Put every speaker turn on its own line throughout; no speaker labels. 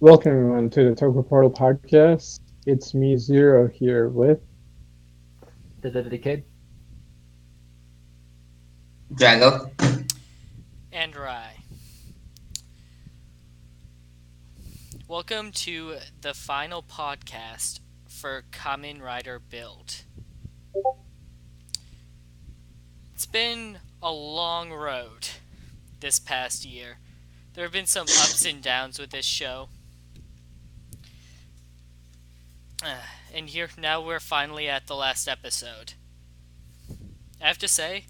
Welcome everyone to the Toku Portal podcast. It's me Zero here with
The decade.
Drago.
And Rai. Welcome to the final podcast for Kamen Rider Build. It's been a long road this past year. There have been some ups and downs with this show. And here now we're finally at the last episode. I have to say,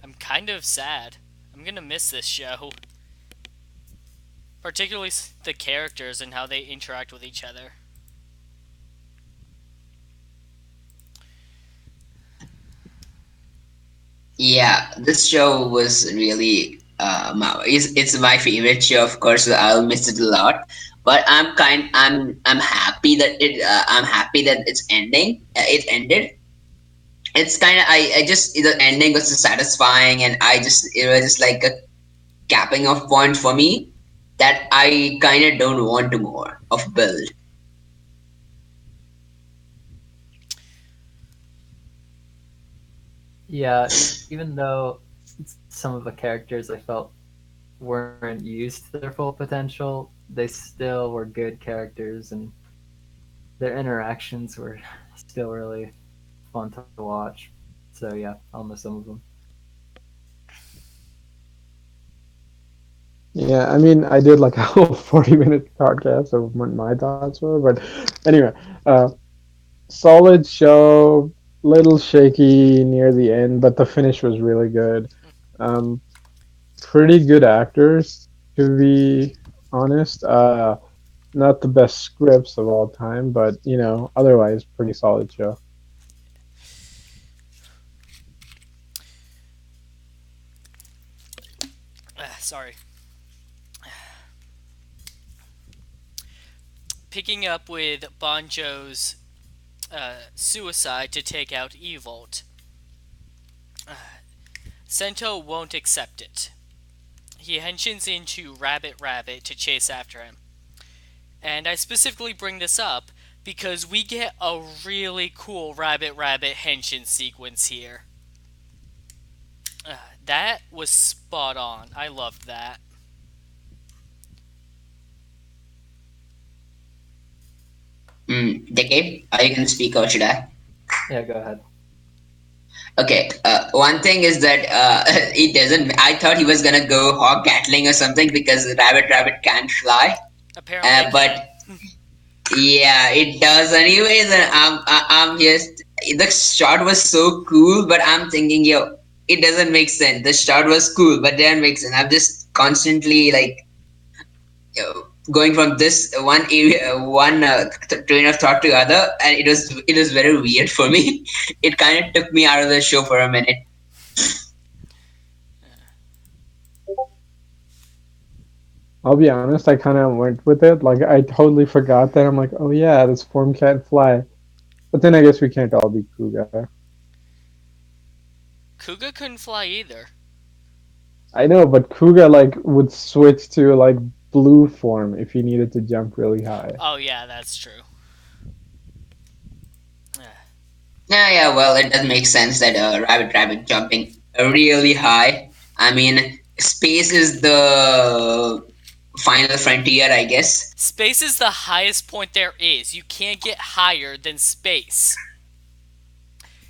I'm kind of sad. I'm gonna miss this show. Particularly the characters and how they interact with each other.
Yeah, this show was really it's my favorite show. Of course, so I'll miss it a lot. But I'm happy that I'm happy that it's ending. It ended. It's kind of I just the ending was so satisfying, and it was just like a capping off point for me that I kind of don't want to more of build.
Yeah, even though some of the characters I felt weren't used to their full potential, they still were good characters, and their interactions were still really fun to watch. So yeah, I'll miss some of them.
yeah. I did like a whole 40-minute podcast of what my thoughts were, but anyway, uh, solid show. Little shaky near the end, but the finish was really good. Um, Pretty good actors, to be honest. Not the best scripts of all time, but otherwise pretty solid show.
Sorry. Picking up with Banjo's suicide to take out Evolt, Sento won't accept it. He henshins into Rabbit Rabbit to chase after him. And I specifically bring this up because we get a really cool Rabbit Rabbit henshin sequence here. That was spot on. I loved that.
Decade, are you gonna speak or should I?
Yeah, go ahead.
Okay, one thing is that it doesn't. I thought he was gonna go hog Gatling or something because rabbit can't fly.
Apparently it can.
But yeah, it does anyways. And I'm just the shot was so cool, but I'm thinking, yo, it doesn't make sense. The shot was cool, but doesn't make sense. I'm just constantly like going from this one area, one train of thought to other, and it was very weird for me. It kind of took me out of the show for a minute.
I'll be honest, I kind of went with it. Like I totally forgot that. I'm like, oh yeah, this form can't fly. But then I guess we can't all be Kuga.
Kuga couldn't fly either.
I know, but Kuga like would switch to like blue form if he needed to jump really high.
Oh yeah, that's true.
Yeah, well, it does make sense that rabbit jumping really high. I mean, space is the final frontier, I guess.
Space is the highest point there is. You can't get higher than space.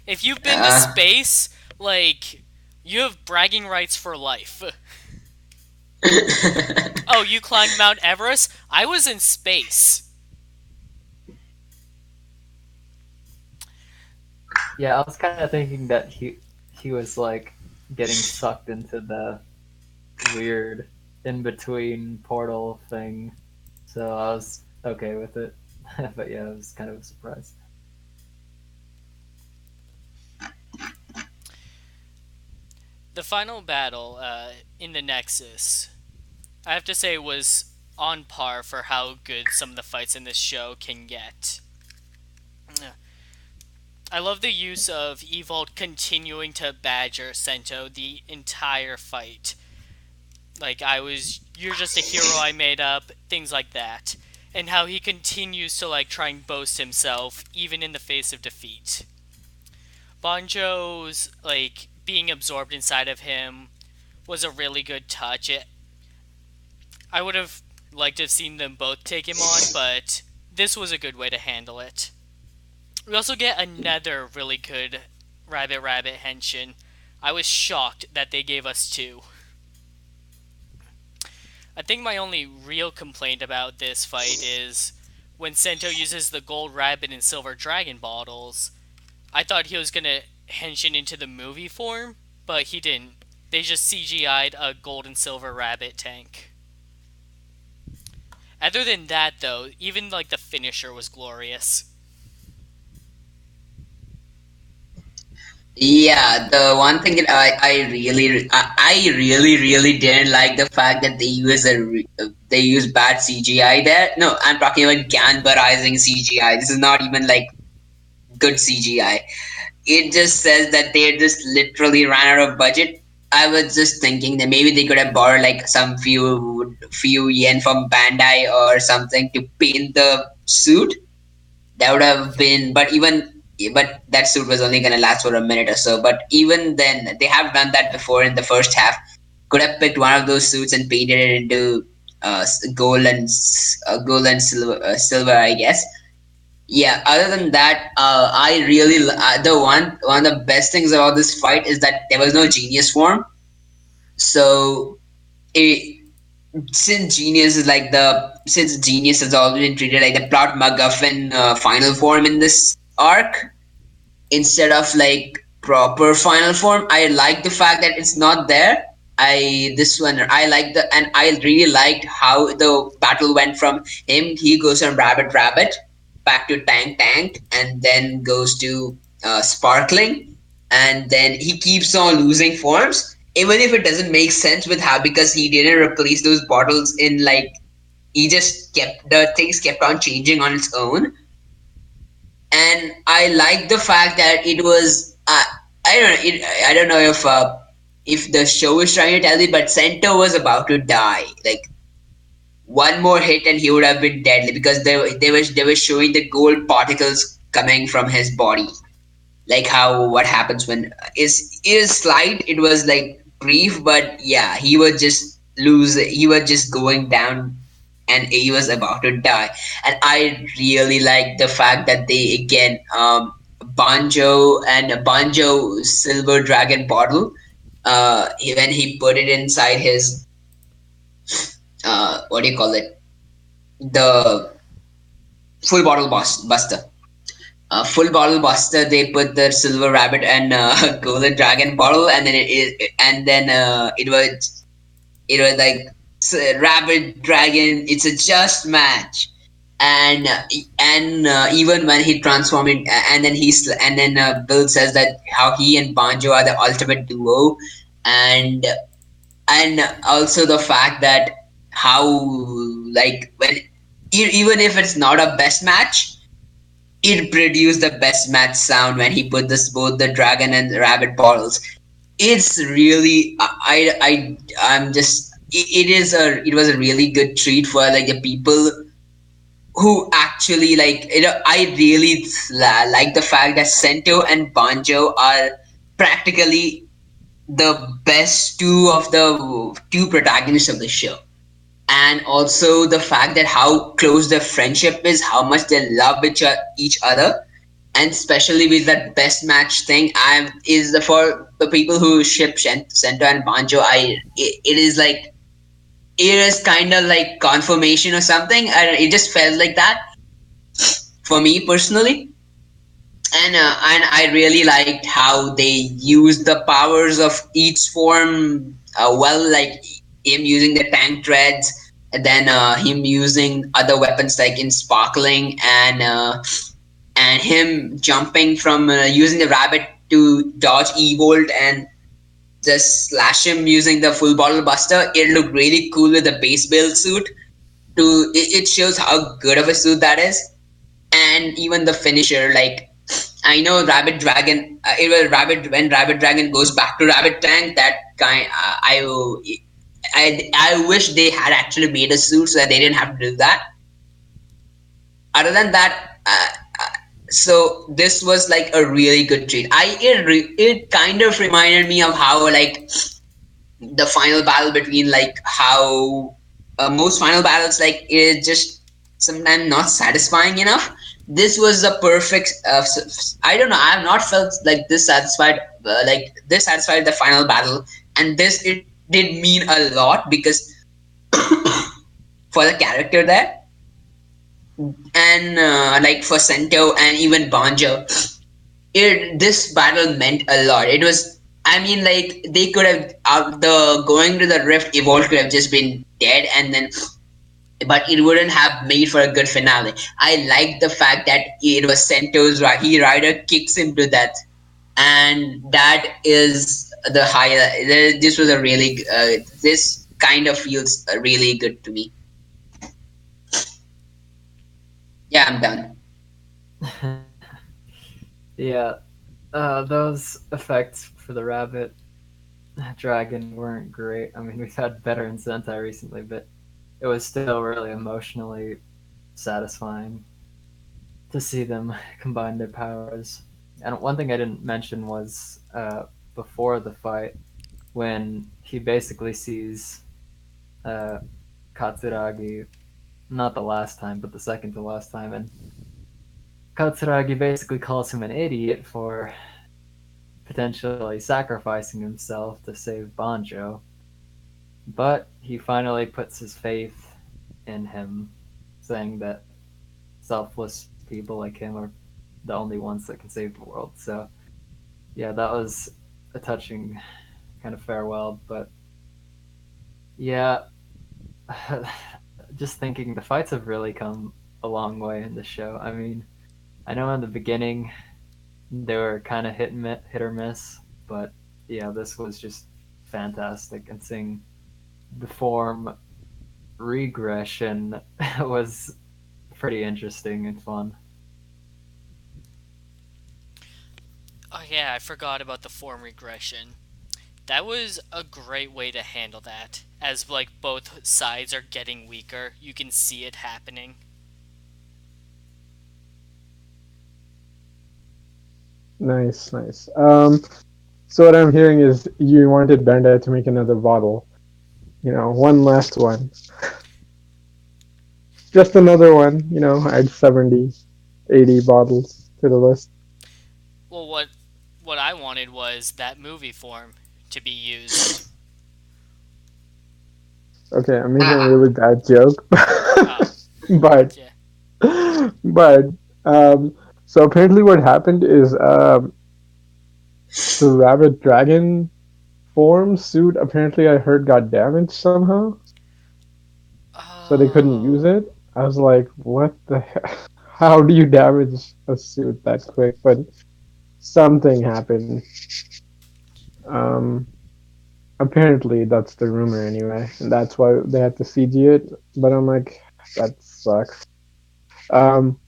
If you've been to
Uh,
space, like, you have bragging rights for life. Oh, you climbed Mount Everest? I was in space.
Yeah, I was kind of thinking that he was like getting sucked into the weird in between portal thing, so I was okay with it. But yeah, it was kind of a surprise.
The final battle in the Nexus, I have to say, was on par for how good some of the fights in this show can get. I love the use of Evolt continuing to badger Sento the entire fight. Like, you're just a hero I made up, things like that. And how he continues to, like, try and boast himself, even in the face of defeat. Banjo's, like, being absorbed inside of him was a really good touch. I would have liked to have seen them both take him on, but this was a good way to handle it. We also get another really good Rabbit Rabbit henshin. I was shocked that they gave us two. I think my only real complaint about this fight is when Sento uses the gold rabbit and silver dragon bottles. I thought he was gonna henshin into the movie form, but he didn't. They just CGI'd a gold and silver rabbit tank. Other than that, though, even like the finisher was glorious.
Yeah, the one thing that I really didn't like the fact that they use bad CGI there. No, I'm talking about Ganbarizing CGI. This is not even like good CGI. It just says that they just literally ran out of budget. I was just thinking that maybe they could have borrowed like some few yen from Bandai or something to paint the suit. That would have been, but that suit was only gonna last for a minute or so. But even then, they have done that before in the first half. Could have picked one of those suits and painted it into gold and silver, I guess. Yeah. Other than that, I really the one of the best things about this fight is that there was no genius form. So it, since genius has always been treated like the plot MacGuffin final form in this arc, instead of like proper final form, I like the fact that it's not there. I like the and I really liked how the battle went from him. He goes from Rabbit Rabbit back to Tank, and then goes to Sparkling, and then he keeps on losing forms. Even if it doesn't make sense with how, because he didn't replace those bottles in like, he just kept the things kept on changing on its own. And I like the fact that it was I don't know if the show is trying to tell me, but Sento was about to die. Like one more hit and he would have been deadly, because they were showing the gold particles coming from his body, like how what happens when is slide. It was like brief, but yeah, he was just going down, and he was about to die. And I really like the fact that they again Banjo silver dragon bottle, when he put it inside his what do you call it, the full bottle buster, full bottle buster. They put the silver rabbit and golden dragon bottle, and then it was like rabbit dragon. It's a just match. And even when he transformed it, and then Bill says that how he and Banjo are the ultimate duo. And and also the fact that how, like, even if it's not a best match, it produced the best match sound when he put this both the dragon and the rabbit bottles. It's really I'm just it was a really good treat for like the people who actually like, I really like the fact that Sento and Banjo are practically the best two protagonists of the show. And also the fact that how close their friendship is, how much they love each other. And especially with that best match thing, for the people who ship Sento and Banjo, it is like, it is kind of like confirmation or something. It just felt like that for me personally. And I really liked how they used the powers of each form well, like him using the tank treads, and then him using other weapons like in Sparkling, and him jumping from using the rabbit to dodge Evolt and just slash him using the full bottle buster. It looked really cool with the base build suit. It shows how good of a suit that is. And even the finisher, like, I know Rabbit Dragon. It was Rabbit when Rabbit Dragon goes back to Rabbit Tank. That kind, I wish they had actually made a suit so that they didn't have to do that. Other than that, so this was like a really good treat. It kind of reminded me of how like the final battle between like how most final battles like is just sometimes not satisfying enough. This was the perfect. I don't know. I have not felt like this satisfied, this satisfied the final battle, and this it did mean a lot because for the character there, and like for Sento and even Banjo, this battle meant a lot. It was, I mean, like they could have the going to the rift evolve could have just been dead, and then but it wouldn't have made for a good finale. I like the fact that it was Sento's he rider kicks him to death, and that is the highlight. This was a really this kind of feels really good to me. Yeah, I'm done.
Yeah, those effects for the rabbit dragon weren't great. I mean, we've had better in Sentai recently, but it was still really emotionally satisfying to see them combine their powers. And one thing I didn't mention was before the fight, when he basically sees uh, Katsuragi, not the last time, but the second to last time, and Katsuragi basically calls him an idiot for potentially sacrificing himself to save Banjo. But he finally puts his faith in him, saying that selfless people like him are the only ones that can save the world. So, yeah, that was a touching kind of farewell. But, yeah, just thinking the fights have really come a long way in the show. I mean, I know in the beginning they were kind of hit or miss, but yeah, this was just fantastic. And seeing the form regression was pretty interesting and fun.
Oh yeah, I forgot about the form regression. That was a great way to handle that. As like both sides are getting weaker, you can see it happening.
Nice, nice. So what I'm hearing is you wanted Bandai to make another bottle. One last one. Just another one. Add 70, 80 bottles to the list.
Well, what I wanted was that movie form to be used.
Okay, I'm making a
Ah,
really bad joke,
Oh,
but
yeah.
but um, so apparently what happened is the rabbit dragon form suit apparently I heard got damaged somehow, so they couldn't use
Oh.
it. I was like, what the heck? How do you damage a suit that quick? But something happened. Um, Apparently that's the rumor anyway, and that's why they had to CG it. But I'm like, that sucks. Um,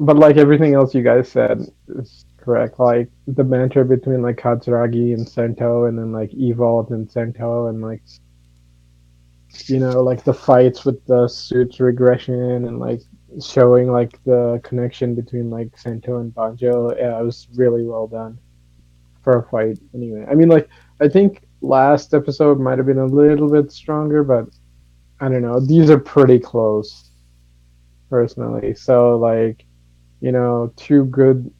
but like everything else you guys said is correct. Like the banter between like Katsuragi and Sento, and then like Evolved and Sento, and like like the fights with the suits regression, and like showing like the connection between like Sento and Banjo. Yeah, it was really well done for a fight. Anyway, I mean, like I think last episode might have been a little bit stronger, but I don't know. These are pretty close, personally. So like two good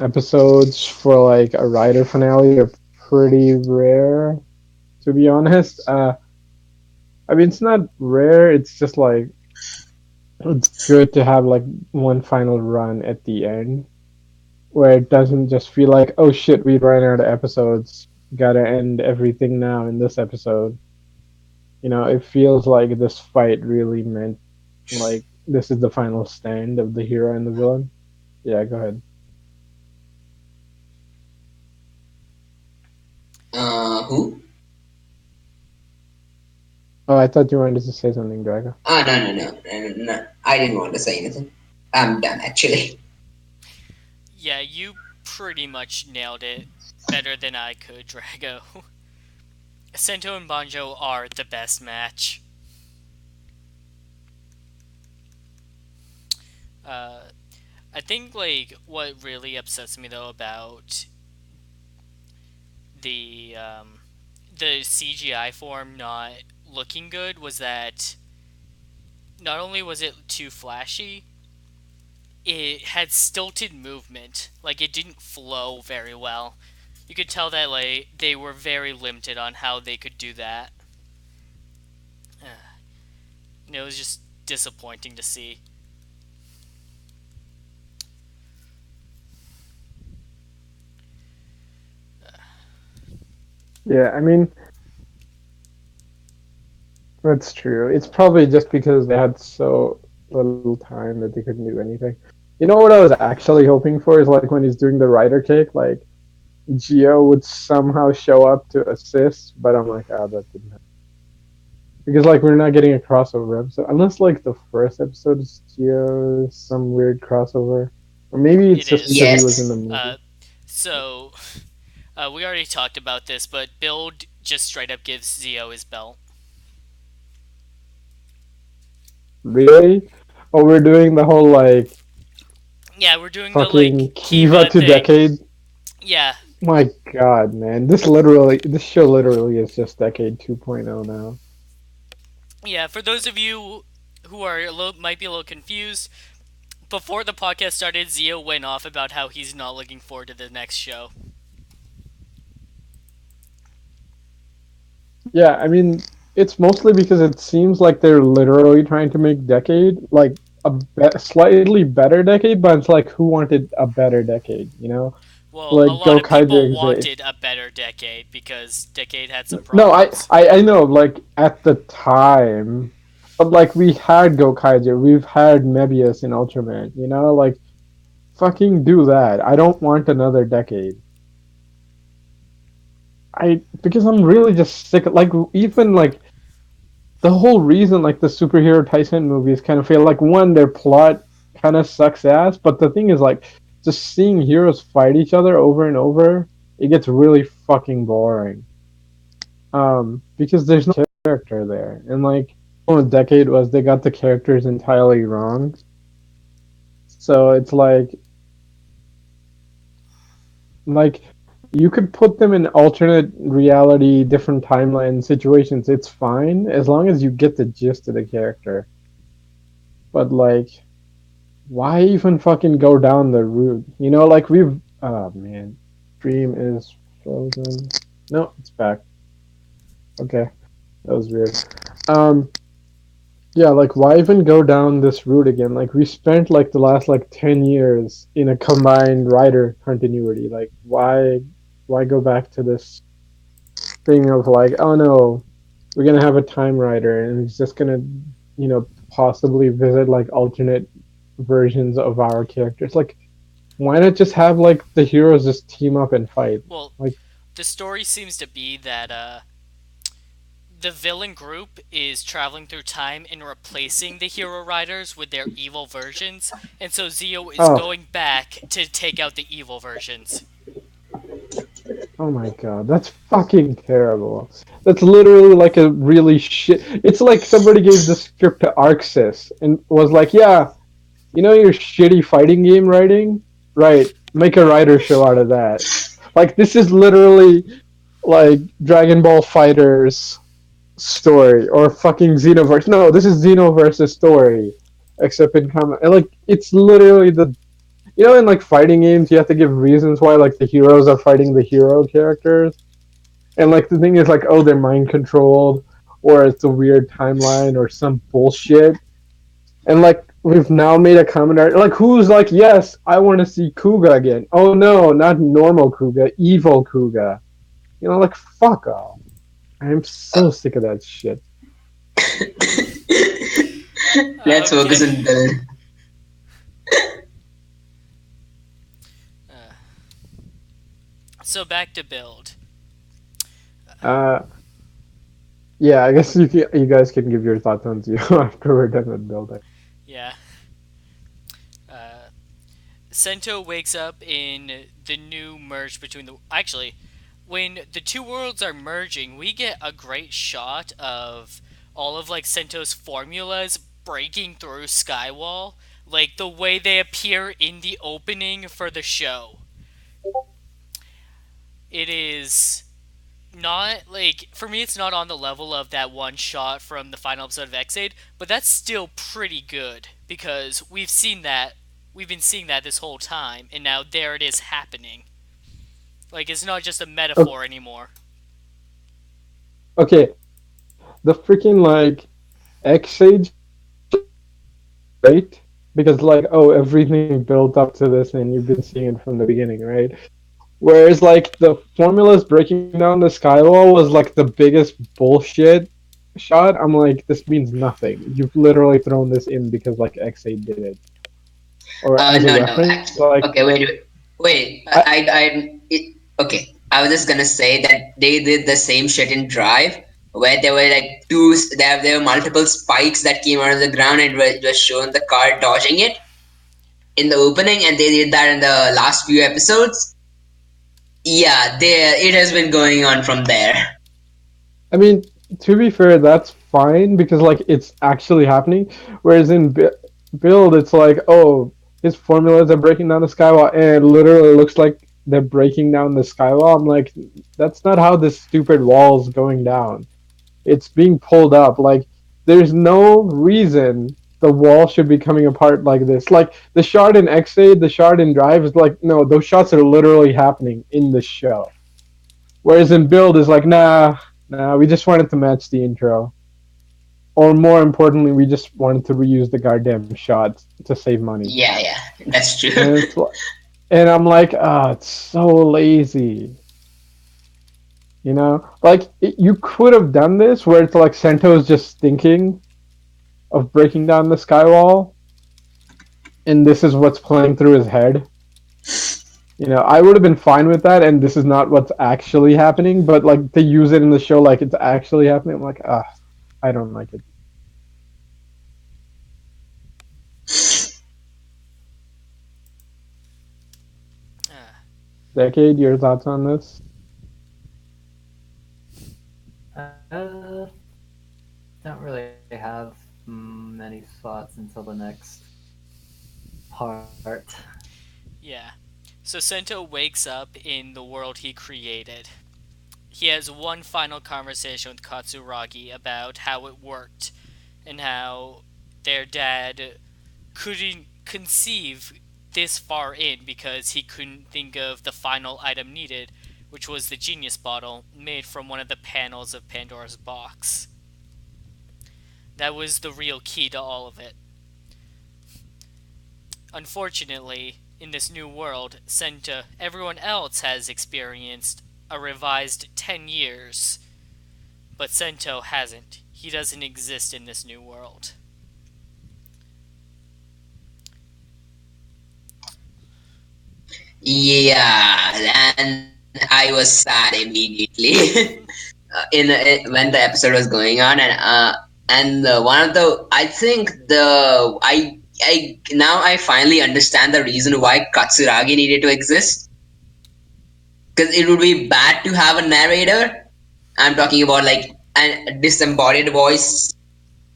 episodes for like a Rider finale are pretty rare, to be honest. I mean, it's not rare. It's just like it's good to have like one final run at the end where it doesn't just feel like, oh shit, we ran out of episodes. Gotta end everything now in this episode. It feels like this fight really meant like this is the final stand of the hero and the villain. Yeah, go ahead.
who?
Oh, I thought you wanted to say something, Drago.
Ah, no, no, no, no, no. I didn't want to say anything. I'm done actually.
Yeah, you pretty much nailed it better than I could, Drago. Sento and Banjo are the best match. Uh, I think like what really upsets me though about the um, the CGI form not looking good was that not only was it too flashy, it had stilted movement. Like it didn't flow very well. You could tell that like they were very limited on how they could do that. And it was just disappointing to see.
Yeah, I mean, that's true. It's probably just because they had so little time that they couldn't do anything. You know what I was actually hoping for is like when he's doing the rider kick, like Geo would somehow show up to assist, but I'm like, ah, that didn't happen. Because like we're not getting a crossover episode unless like the first episode is Geo's some weird crossover, or maybe it's
It
just
is.
because he was in
Yes.
the movie.
So we already talked about this, but Build just straight up gives Zio his belt.
Really? Oh, we're doing the whole like
Yeah, we're doing the like
fucking Kiva
Kiva
to
thing.
decade.
Yeah,
My God, man, this show literally is just decade 2.0 now.
yeah. For those of you who are might be a little confused, before the podcast started, Zio went off about how he's not looking forward to the next show.
Yeah, I mean, it's mostly because it seems like they're literally trying to make decade like slightly better decade, but it's like who wanted a better decade, you know?
Well, a
Like
lot
Go
of people
Kaiju exists.
wanted a better decade because decade had some
No,
problems.
I know, like at the time, but like we had Go Kaiju, we've had Mebius in Ultraman, you know, like fucking do that. I don't want another decade. I because I'm really just sick of like even like the whole reason like the superhero Tyson movies kind of feel like one their plot kind of sucks ass, but the thing is like just seeing heroes fight each other over and over, it gets really fucking boring. Because there's no character there, and like a decade was they got the characters entirely wrong. So it's like you could put them in alternate reality, different timeline situations. It's fine as long as you get the gist of the character. But like, why even fucking go down the route? You know, like we've. Oh man, stream is frozen. No, it's back. Okay, that was weird. Um, yeah, like why even go down this route again? Like we spent like the last like 10 years in a combined writer continuity. Like why go back to this thing of like, oh no, we're gonna have a time writer and it's just gonna, possibly visit like alternate versions of our characters. Like, why not just have like the heroes just team up and fight?
Well,
Like,
the story seems to be that the villain group is traveling through time and replacing the hero riders with their evil versions, and so Zio is
oh,
going back to take out the evil versions.
oh my god, that's fucking terrible. That's literally like a really shit. It's like somebody gave the script to Arxis and was like, yeah, you know your shitty fighting game writing? Right, make a writer show out of that. Like, this is literally like Dragon Ball Fighters story or fucking Xenoverse. No, this is Xenoverse's story, except in common. Like, it's literally in like fighting games, you have to give reasons why like the heroes are fighting the hero characters, and like the thing is like, oh, they're mind controlled, or it's a weird timeline or some bullshit, and like we've now made a comment like who's like, yes, I want to see Kuga again. Oh no, not normal Kuga, evil Kuga. Like fuck off. I'm so sick of that shit.
Let's
Okay,
focus on build.
uh, so back to build.
Uh, yeah, I guess you guys can give your thoughts on Zero after we're done with building.
Yeah. Sento wakes up in the new merge between the. Actually, when the two worlds are merging, we get a great shot of all of like Sento's formulas breaking through Skywall, like the way they appear in the opening for the show. It is not like for me it's not on the level of that one shot from the final episode of X-Aid, but that's still pretty good because we've been seeing that this whole time and now there it is happening. Like it's not just a metaphor anymore.
Okay, the freaking like X-Age right? Because like, oh, everything built up to this and you've been seeing it from the beginning, right? Whereas like the formulas breaking down the skywall was like the biggest bullshit shot. I'm like, this means nothing. You've literally thrown this in because like X8 did it. Or as a
No, no.
reference, like
Okay, wait.
I
Okay. I was just gonna say that they did the same shit in Drive, where there were like there were multiple spikes that came out of the ground and it was showing the car dodging it in the opening, and they did that in the last few episodes. Yeah, it has been going on from there.
I mean, to be fair, that's fine because like it's actually happening. Whereas in Build, it's like, oh, his formulas are breaking down the skywall, and it literally looks like they're breaking down the skywall. I'm like, that's not how this stupid wall's going down. It's being pulled up. Like, there's no reason the wall should be coming apart like this. Like the shard in X-Aid, the shard in Drive is like, no, those shots are literally happening in the show. Whereas in Build is like, nah, we just wanted to match the intro. Or more importantly, we just wanted to reuse the goddamn shots to save money.
Yeah, that's true.
And it's and I'm like, it's so lazy. You know, like you could have done this where it's like Sento's just thinking of breaking down the skywall, and this is what's playing through his head. You know, I would have been fine with that, and this is not what's actually happening. But like to use it in the show like it's actually happening, I'm like, I don't like it.
Ah,
Decade, your thoughts on this?
Don't really have many thoughts until the next part.
yeah. So Sento wakes up in the world he created. He has one final conversation with Katsuragi about how it worked and how their dad couldn't conceive this far in because he couldn't think of the final item needed, which was the genius bottle made from one of the panels of Pandora's box. That was the real key to all of it. Unfortunately, in this new world, Senta, everyone else has experienced a revised 10 years, but Sento hasn't. He doesn't exist in this new world.
Yeah, and I was sad immediately when the episode was going on, and one of the I think the I now I finally understand the reason why Katsuragi needed to exist, because it would be bad to have a narrator. I'm talking about like a disembodied voice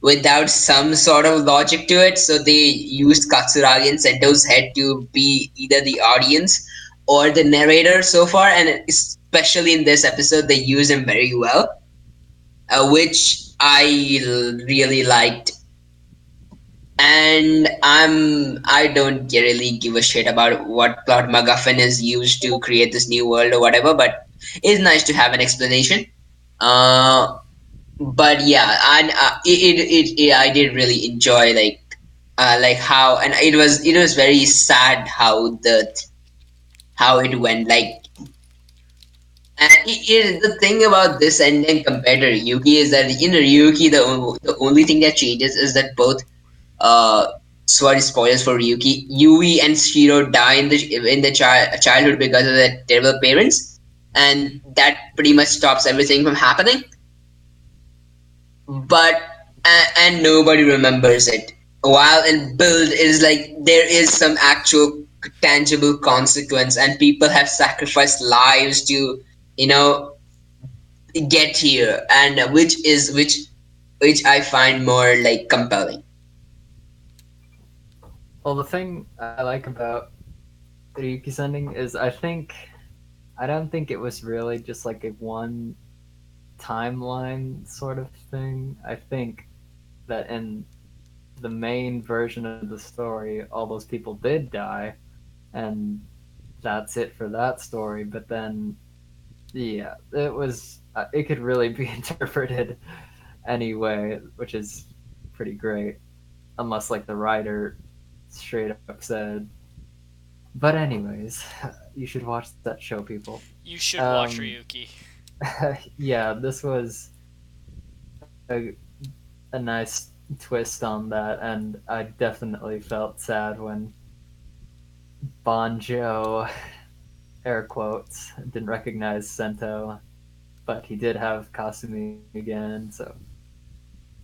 without some sort of logic to it. So they used Katsuragi and Sento's head to be either the audience or the narrator so far, and especially in this episode, they use him very well, which really liked. And I don't really give a shit about what plot MacGuffin is used to create this new world or whatever, but it's nice to have an explanation. Uh, but yeah, and I did really enjoy like how, and it was very sad how it went. Like, and the thing about this ending compared to Ryuki is that in Ryuki the only thing that changes is that both uh sorry, spoilers for Ryuki, Yui and Shiro die in the childhood because of their terrible parents, and that pretty much stops everything from happening. But and nobody remembers it. While in Build it is like there is some actual tangible consequence, and people have sacrificed lives to you know, get here, and which I find more like compelling.
Well, the thing I like about Ryuki's ending is I don't think it was really just like a one timeline sort of thing. I think that in the main version of the story, all those people did die, and that's it for that story. But then, yeah, it could really be interpreted anyway, which is pretty great. Unless like the writer straight up said. But anyways, you should watch that show, people.
You should watch
Um,
Ryuki.
yeah, this was a, a nice twist on that, and I definitely felt sad when Banjo, air quotes, didn't recognize Sento, but he did have Kasumi again, so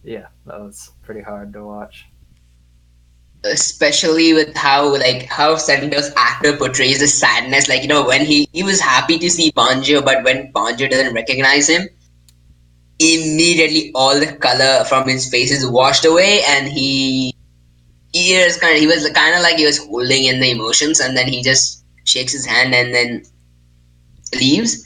yeah, that was pretty hard to watch.
Especially with how Sento's actor portrays the sadness. Like, when he was happy to see Banjo, but when Banjo doesn't recognize him, immediately all the color from his face is washed away, and he was kind of like he was holding in the emotions, and then he just shakes his hand and then leaves,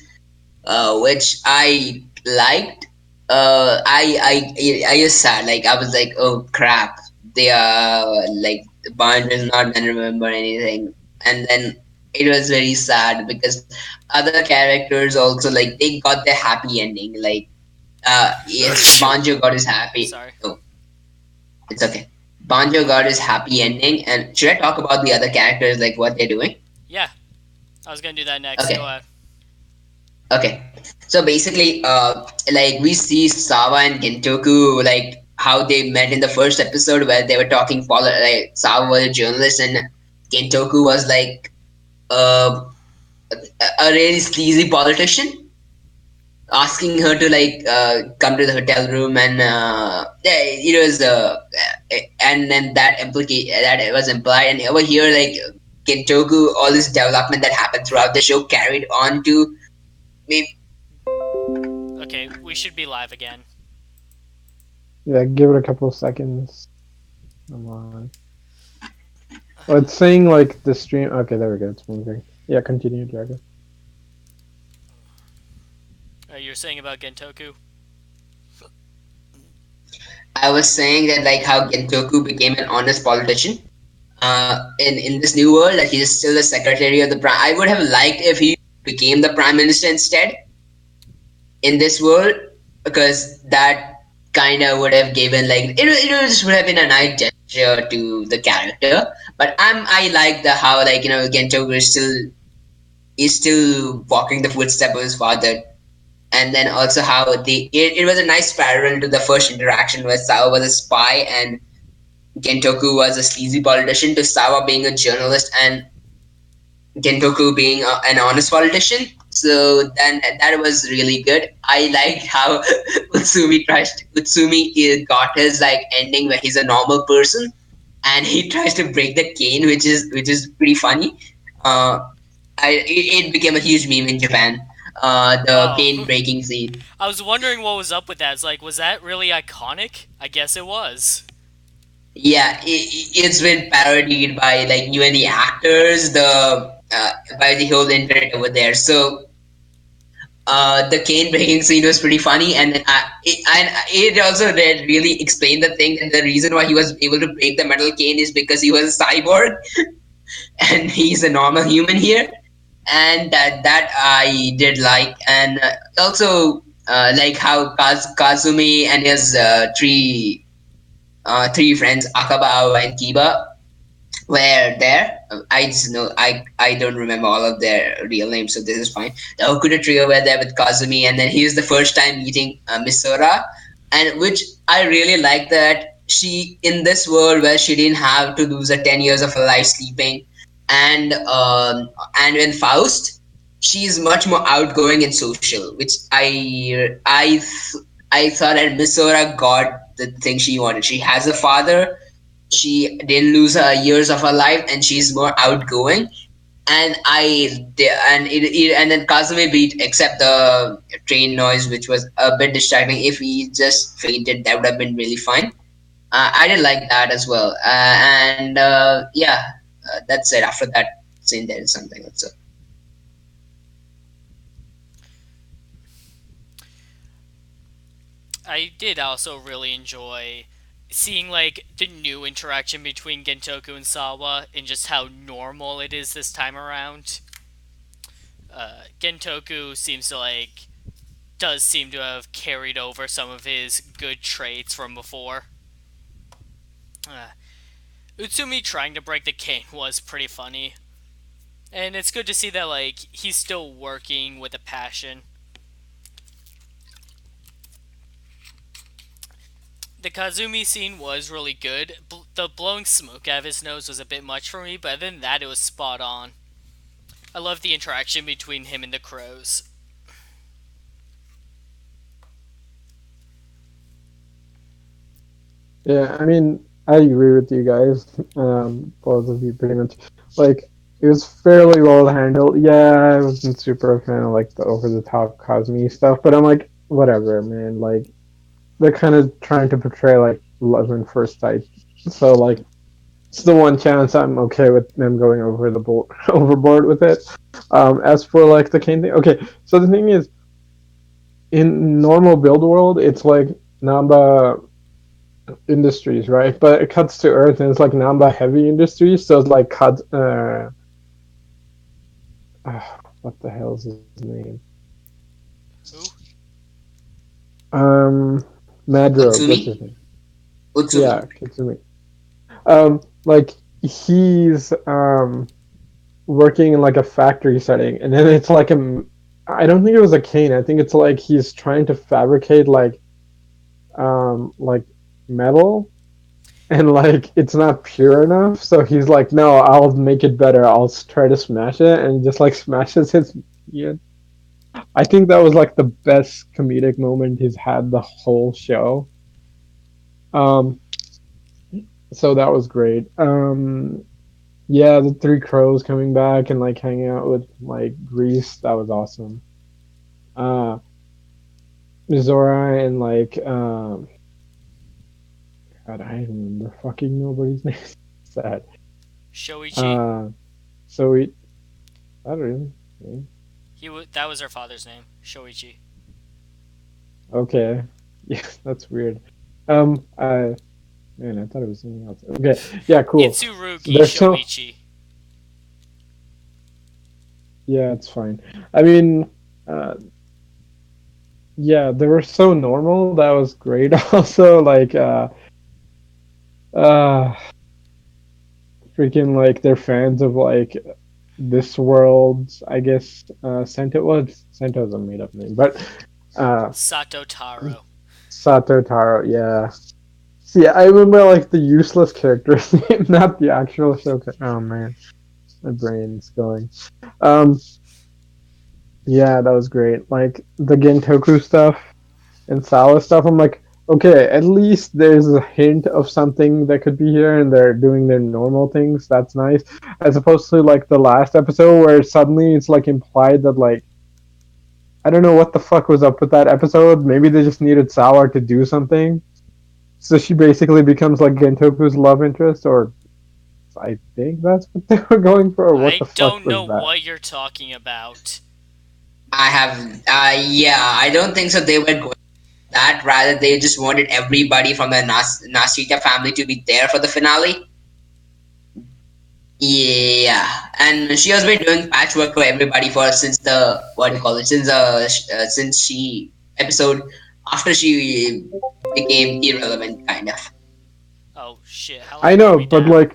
which I liked. I was sad. Like, I was like, oh crap, they are like Bond is not gonna remember anything, and then it was very sad because other characters also, like, they got their happy ending. Like, yes, Banjo got his happy.
Sorry.
Oh, it's okay. Banjo got his happy ending, and should I talk about the other characters, like what they're doing?
Yeah, I was gonna do that next. Go
Okay.
ahead.
Okay. So basically, like we see Sawa and Gentoku, like how they met in the first episode where they were talking like Sawa was a journalist and Gentoku was like uh, a really sleazy politician, asking her to like come to the hotel room, and yeah, it was and then that it was implied, and over here, like Gentoku, all this development that happened throughout the show carried on to maybe.
Okay, we should be live again.
Yeah, give it a couple of seconds. Come on. Oh, it's saying like the stream. Okay, there we go. It's moving. Yeah, continue, Dragon.
You're saying about Gentoku?
I was saying that like how Gentoku became an honest politician. In this new world, that he's still the secretary of the prime. I would have liked if he became the prime minister instead in this world, because that kind of would have given like it just would have been a nice gesture to the character. But I like the how, like, Gentoku is still walking the footsteps of his father, and then also how it was a nice parallel to the first interaction where Sao was a spy and Gentoku was a sleazy politician, to Sawa being a journalist and Gentoku being an honest politician. So then that was really good. I liked how Utsumi got his like ending where he's a normal person and he tries to break the cane, which is pretty funny. Uh, it became a huge meme in Japan. The cane
Oh,
breaking scene.
I was wondering what was up with that. It's like, was that really iconic? I guess it was.
Yeah, it's been parodied by like even the actors, the by the whole internet over there. So the cane breaking scene was pretty funny, and it also really explained the thing that the reason why he was able to break the metal cane is because he was a cyborg and he's a normal human here, and that I did like, and also like how Kazumi and his three friends Akabao and Kiba were there. I just know I don't remember all of their real names, so this is fine. The Okuda trio were there with Kazumi, and then he was the first time meeting Misora, and which I really like that she, in this world where she didn't have to lose her 10 years of her life sleeping, and in Faust, she's much more outgoing and social, which I thought that Misora got the thing she wanted. She has a father, she didn't lose her years of her life, and she's more outgoing. and and then Kazumi beat except the train noise, which was a bit distracting. If he just fainted, that would have been really fine. I did like that as well, and yeah, that's it. After that scene, there is something also.
I did also really enjoy seeing like the new interaction between Gentoku and Sawa and just how normal it is this time around. Gentoku seems to like does seem to have carried over some of his good traits from before. Uh, Utsumi trying to break the cane was pretty funny, and it's good to see that like he's still working with a passion. The Kazumi scene was really good. The blowing smoke out of his nose was a bit much for me, but other than that, it was spot on. I love the interaction between him and the crows.
Yeah, I mean, I agree with you guys. Both of you pretty much. Like, it was fairly well handled. Yeah, I wasn't super a fan of like the over the top Cosme stuff, but I'm like, whatever, man. Like, they're kind of trying to portray like love and first sight. So like, it's the one chance I'm okay with them going over the overboard with it. As for like the cane thing, okay. So the thing is, in normal build world, it's like Namba Industries, right? But it cuts to Earth, and it's like Namba Heavy Industries. So it's like cut. What the hell is his name?
Who?
Um, Madrobe.
Utsumi,
That's his name.
Utsumi.
Yeah, Kitsumi. Like he's working in like a factory setting, and then it's like a. I don't think it was a cane. I think it's like he's trying to fabricate like metal, and like it's not pure enough. So he's like, no, I'll make it better. I'll try to smash it, and just like smashes his. Yeah, I think that was like the best comedic moment he's had the whole show. Um, so that was great. Yeah, the Three Crows coming back and like hanging out with like Grease, that was awesome. Uh, Mizora and like God, I remember fucking nobody's name. Sad.
Shoichi.
Uh, so we, I don't really. Yeah.
That was her father's name. Shoichi.
Okay, yeah, that's weird. I man, I thought it was something else. Okay, yeah, cool.
Itsurugi
There's so
Shoichi.
yeah, it's fine. I mean, uh, yeah, they were so normal. That was great. Also, like, uh, freaking like they're fans of like this world's. I guess Sento was Sento's a made up name, but uh,
Sato Taro.
Sato Taro. Yeah. See, I remember like the useless character's name, not the actual show. Oh man, my brain's going. Um, yeah, that was great. Like the Gentoku stuff and Sawa stuff. I'm like, okay, at least there's a hint of something that could be here, and they're doing their normal things. That's nice, as opposed to like the last episode where suddenly it's like implied that like I don't know what the fuck was up with that episode. Maybe they just needed Sawa to do something, so she basically becomes like Gentoku's love interest, or I think that's what they were going for. Or what the
I
fuck
don't
was
know
that?
what you're talking about.
I have, yeah, I don't think so. They were going that. Rather, they just wanted everybody from the Nasita family to be there for the finale. Yeah, and she has been doing patchwork for everybody for since the what do you call it since she episode after she became irrelevant, kind of.
Oh shit, how
I
long are
know,
we down?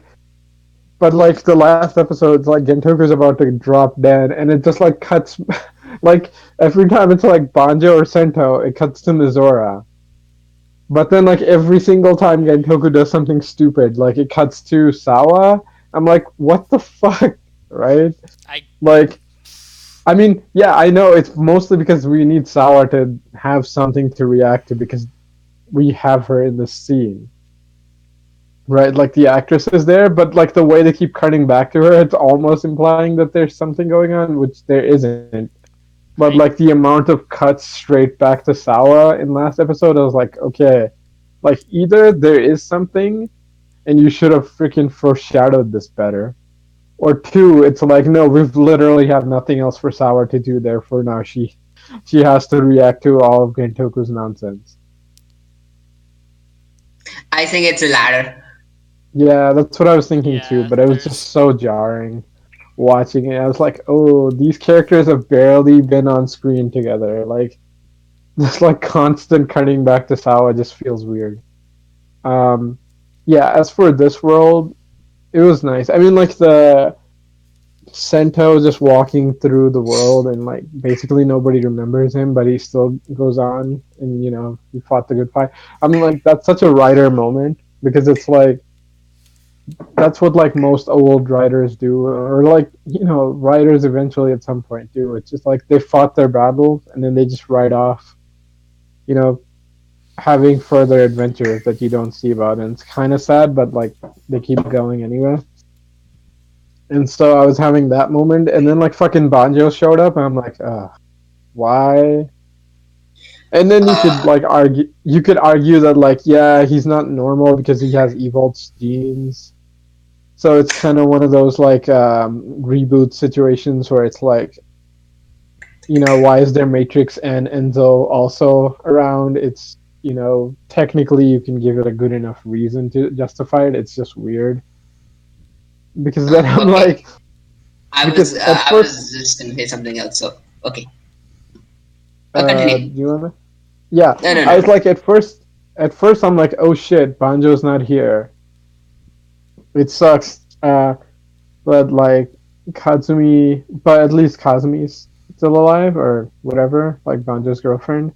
but like the last episode, it's like Gentoku's about to drop dead, and it just like cuts, like every time it's like Banjo or Sento, it cuts to Mizora. But then like every single time Gentoku does something stupid, like it cuts to Sawa. I'm like, what the fuck, right?
I
Like, I mean, yeah, I know it's mostly because we need Sawa to have something to react to because we have her in the scene. right? Like the actress is there, but like the way they keep cutting back to her, it's almost implying that there's something going on, which there isn't. But like
Right.
the amount of cuts straight back to Sawa in last episode, I was like, okay, like either there is something and you should have freaking foreshadowed this better, or two, it's like no, we've literally have nothing else for Sawa to do. Therefore, now she has to react to all of Gentoku's nonsense.
I think it's a ladder.
Yeah, that's what I was thinking too.
Yeah,
But it was just
there's
so jarring watching it. I was like, oh, these characters have barely been on screen together. Like this, like constant cutting back to Sawa just feels weird. Um, yeah. As for this world, it was nice. I mean, like the Sento just walking through the world and like basically nobody remembers him, but he still goes on and he fought the good fight. I mean, like that's such a writer moment because it's like that's what like most old writers do, or like writers eventually at some point do. It's just like they fought their battles and then they just write off, you know, having further adventures that you don't see about, and it's kind of sad, but like they keep going anyway. And so I was having that moment, and then like fucking Banjo showed up, and I'm like, why? And then
Uh,
you could argue that like, yeah, he's not normal because he has Evolt's genes. So it's kind of one of those like reboot situations where it's like, why is there Matrix and Enzo also around? It's technically you can give it a good enough reason to justify it. It's just weird because then I'm
okay.
like, because at
I
first,
was just gonna say something else. So okay,
do
continue.
you wanna? Yeah,
No, no,
I
no.
was like at first I'm like, oh shit, Banjo's not here. It sucks. But like but at least Kazumi's still alive or whatever, like Banjo's girlfriend.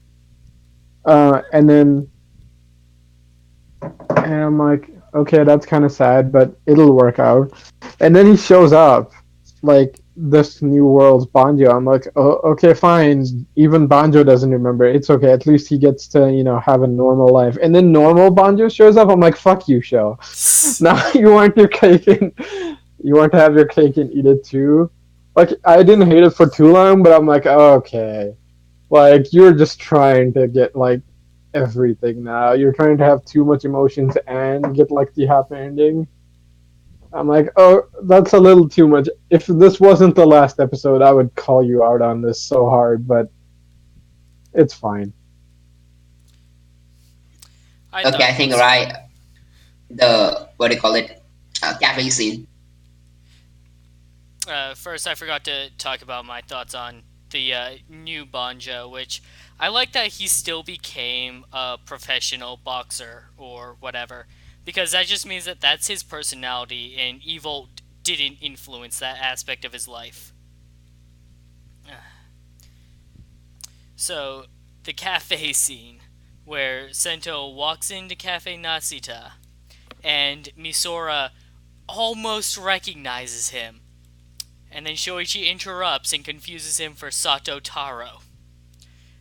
And then and I'm like, okay, that's kind of sad, but it'll work out. And then he shows up, like this new world's Banjo. I'm like, oh, okay, fine. Even Banjo doesn't remember. It's okay. At least he gets to have a normal life. And then normal Banjo shows up. I'm like, fuck you, show. Now you want your cake and you want to have your cake and eat it too. Like I didn't hate it for too long, but I'm like, oh, okay. Like you're just trying to get like everything now. You're trying to have too much emotions and get like the happy ending. I'm like, oh, that's a little too much. If this wasn't the last episode, I would call you out on this so hard, but it's fine.
I
Okay,
thought
I
it
think
was
right. The what do you call it? Cafe scene.
first, I forgot to talk about my thoughts on the new Banjo, which I like that he still became a professional boxer or whatever, because that just means that that's his personality, and evil didn't influence that aspect of his life. So, the cafe scene, where Sento walks into Cafe Nasita, and Misora almost recognizes him. And then Shoichi interrupts and confuses him for Sato Taro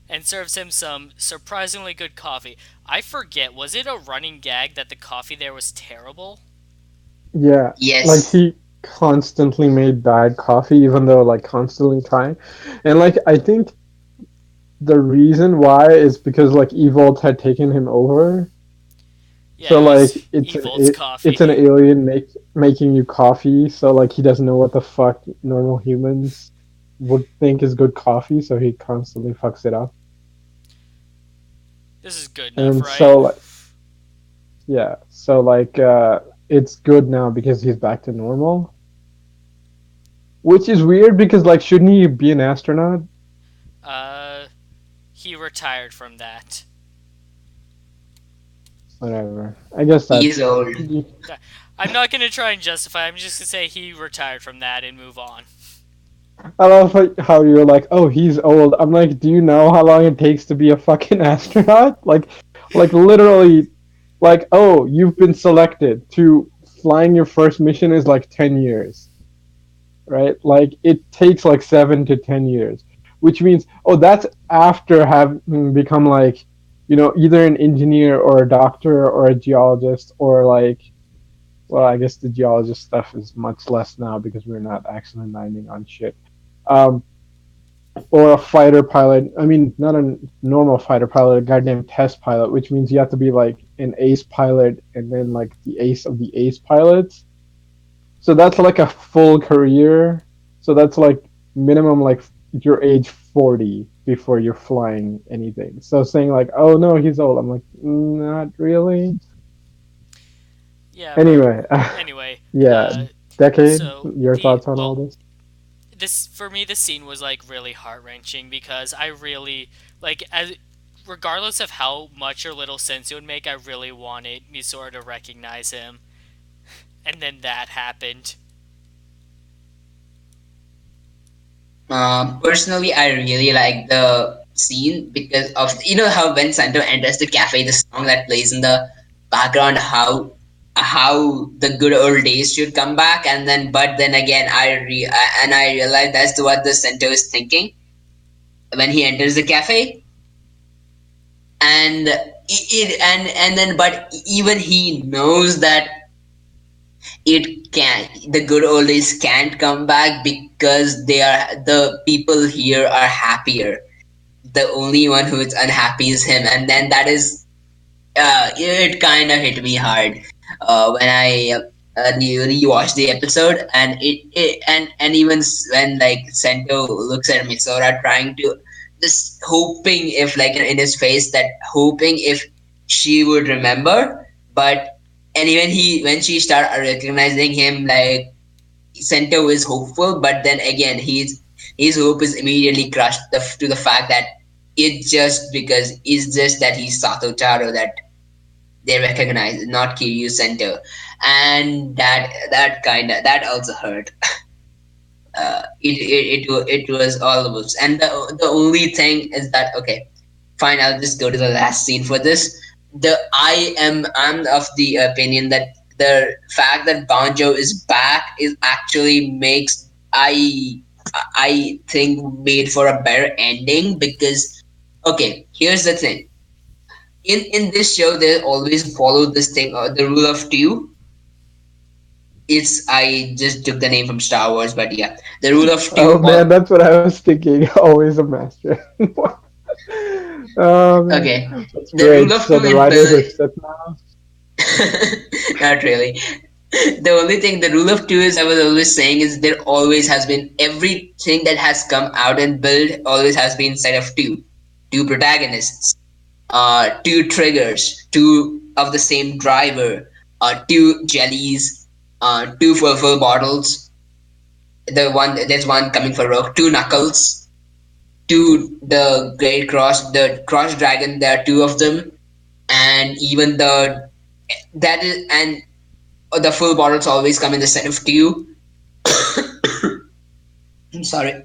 and serves him some surprisingly good coffee. I forget, was it a running gag that the coffee there was terrible?
Yeah, like
Yes.
he constantly made bad coffee, even though like constantly trying. And like I think the reason why is because like Evolt had taken him over.
Yeah,
So
it was
like
Evolt's
it's an
coffee.
alien making you coffee. So like he doesn't know what the fuck normal humans would think is good coffee. So he constantly fucks it up.
This is good enough,
And
right?
so like yeah, so like it's good now because he's back to normal. Which is weird because like shouldn't he be an astronaut?
Uh, he retired from that.
Whatever. I guess
He's
that's.
old.
I'm not gonna try and justify. I'm just gonna say he retired from that and move on.
I love how you're like, oh, he's old. I'm like, do you know how long it takes to be a fucking astronaut? Like literally, like, oh, you've been selected to flying your first mission is like 10 years, right? Like it takes like 7 to 10 years, which means, oh, that's after having become like, either an engineer or a doctor or a geologist or like well, I guess the geologist stuff is much less now because we're not actually landing on shit. Um, or a fighter pilot. I mean, not a normal fighter pilot, a goddamn test pilot, which means you have to be like an ace pilot and then like the ace of the ace pilots. So that's like a full career. So that's like minimum like your age 40 before you're flying anything. So saying like, oh no, he's old. I'm like, not really.
Yeah, but
Anyway,
anyway,
yeah, decade.
so
Your
the
thoughts on all
well,
this?
this for me the scene was like really heart wrenching because I really like as regardless of how much or little sense it would make, I really wanted Misora to recognize him, and then that happened.
Personally, I really like the scene because of how when Santo enters the cafe, the song that plays in the background, how the good old days should come back, and then but then again, I realized that's what the Santo is thinking when he enters the cafe, and and then but even he knows that it can the good old days can't come back because the people here are happier. The only one who is unhappy is him, and then that is it kind of hit me hard when I rewatched the episode, and and even when like Sento looks at Misora trying to just hoping if like in his face that hoping if she would remember, but and even he when she start recognizing him like Sento is hopeful, but then again his hope is immediately crushed to the fact that it's just that he's Sato Taro that they recognize, not Kiryu Center, and that also hurt. It was all of us, and the only thing is that okay, fine. I'll just go to the last scene for this. I'm of the opinion that the fact that Banjo is back is actually makes I think made for a better ending because okay, here's the thing in this show they always follow this thing the rule of two. It's I just took the name from Star Wars, but yeah, the rule of
Oh
two
man,
all
that's what I was thinking. Always a master. Oh man,
okay,
that's
the rule
great.
of
So
two
the
in
writers
Bill.
are set now.
Not really. The only thing the rule of two is I was always saying is there always has been everything that has come out and build always has been set of two protagonists, two triggers, two of the same driver, two jellies, two full bottles. There's one coming for Rogue, two knuckles, two the Great Cross, the Cross Dragon. There are two of them, and even that is and the full bottles always come in the set of two. I'm sorry,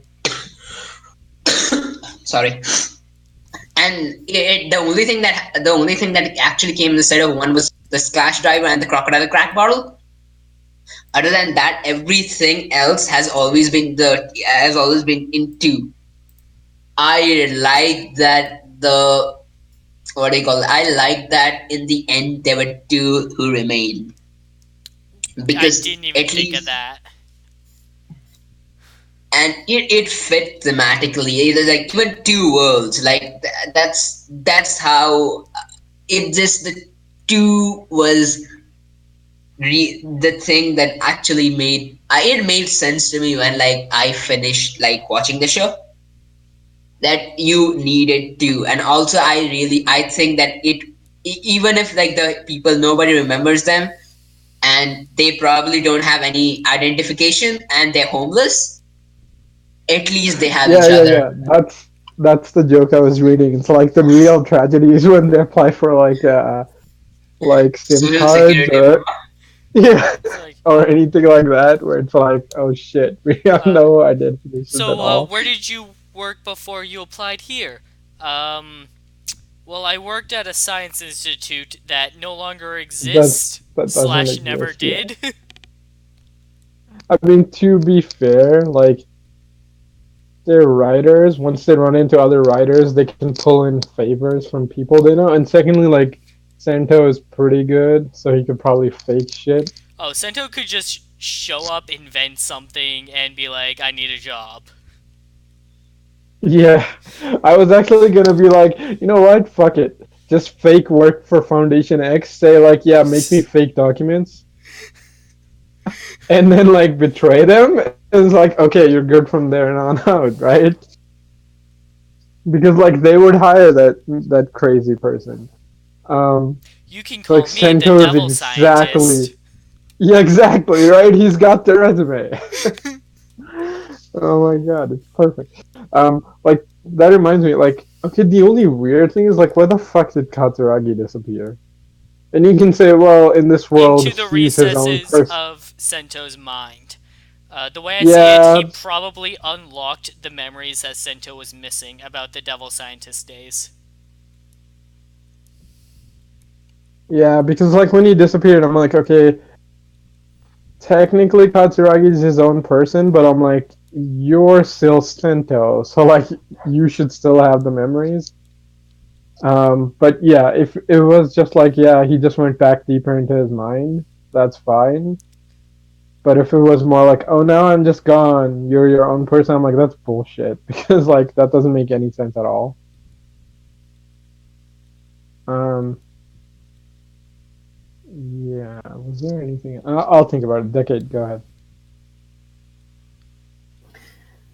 sorry. And the only thing that actually came in the set of one was the Splash Driver and the Crocodile Crack bottle. Other than that, everything else has always been in two. I like that the what do you call it? I like that in the end there were two who remained
I
because
didn't even
at
think of
least
that.
and it fit thematically. It is like even two worlds like that's how it just the two was the thing that actually made it made sense to me when like I finished like watching the show that you needed to. And also I think that even if like the people nobody remembers them and they probably don't have any identification and they're homeless, at least they have
Yeah,
each
yeah,
other.
yeah. That's the joke I was reading. It's like the real tragedy is when they apply for like SIM
Social
cards
security
or yeah
It's like,
or anything like that, where it's like, oh shit, we have
uh,
no identifications at
so
all.
where did you work before you applied here? Um, well, I worked at a science institute that no longer exists
That doesn't
slash never
exist. Yeah.
did.
I mean, to be fair, like their writers, once they run into other writers, they can pull in favors from people they know. And secondly, like Santo is pretty good, so he could probably fake shit.
Oh, Sento could just show up, invent something, and be like, I need a job.
Yeah, I was actually gonna be like, you know what? Fuck it. Just fake work for Foundation X. Say like, yeah, make me fake documents, and then like betray them. And it's like, okay, you're good from there on out, right? Because like they would hire that crazy person. Um,
You can
so like
call me the
Sento is
devil
exactly,
scientist.
yeah, exactly right. He's got the resume. Oh my god, it's perfect. Like that reminds me, like, okay, the only weird thing is like, where the fuck did Katsuragi disappear? And you can say, well, in this world,
Into the
he's his own
recesses
person.
of Sento's mind. The way I see it,
Yeah,
he probably unlocked the memories that Sento was missing about the devil scientist days.
yeah, because like when he disappeared, I'm like, okay, technically Katsuragi is his own person, but I'm like, you're still Sento, so like you should still have the memories. But yeah, if it was just like, yeah, he just went back deeper into his mind, that's fine. But if it was more like, oh, now I'm just gone, you're your own person, I'm like, that's bullshit because like that doesn't make any sense at all. Um, yeah, was there anything? I'll think about it. Decade, go ahead.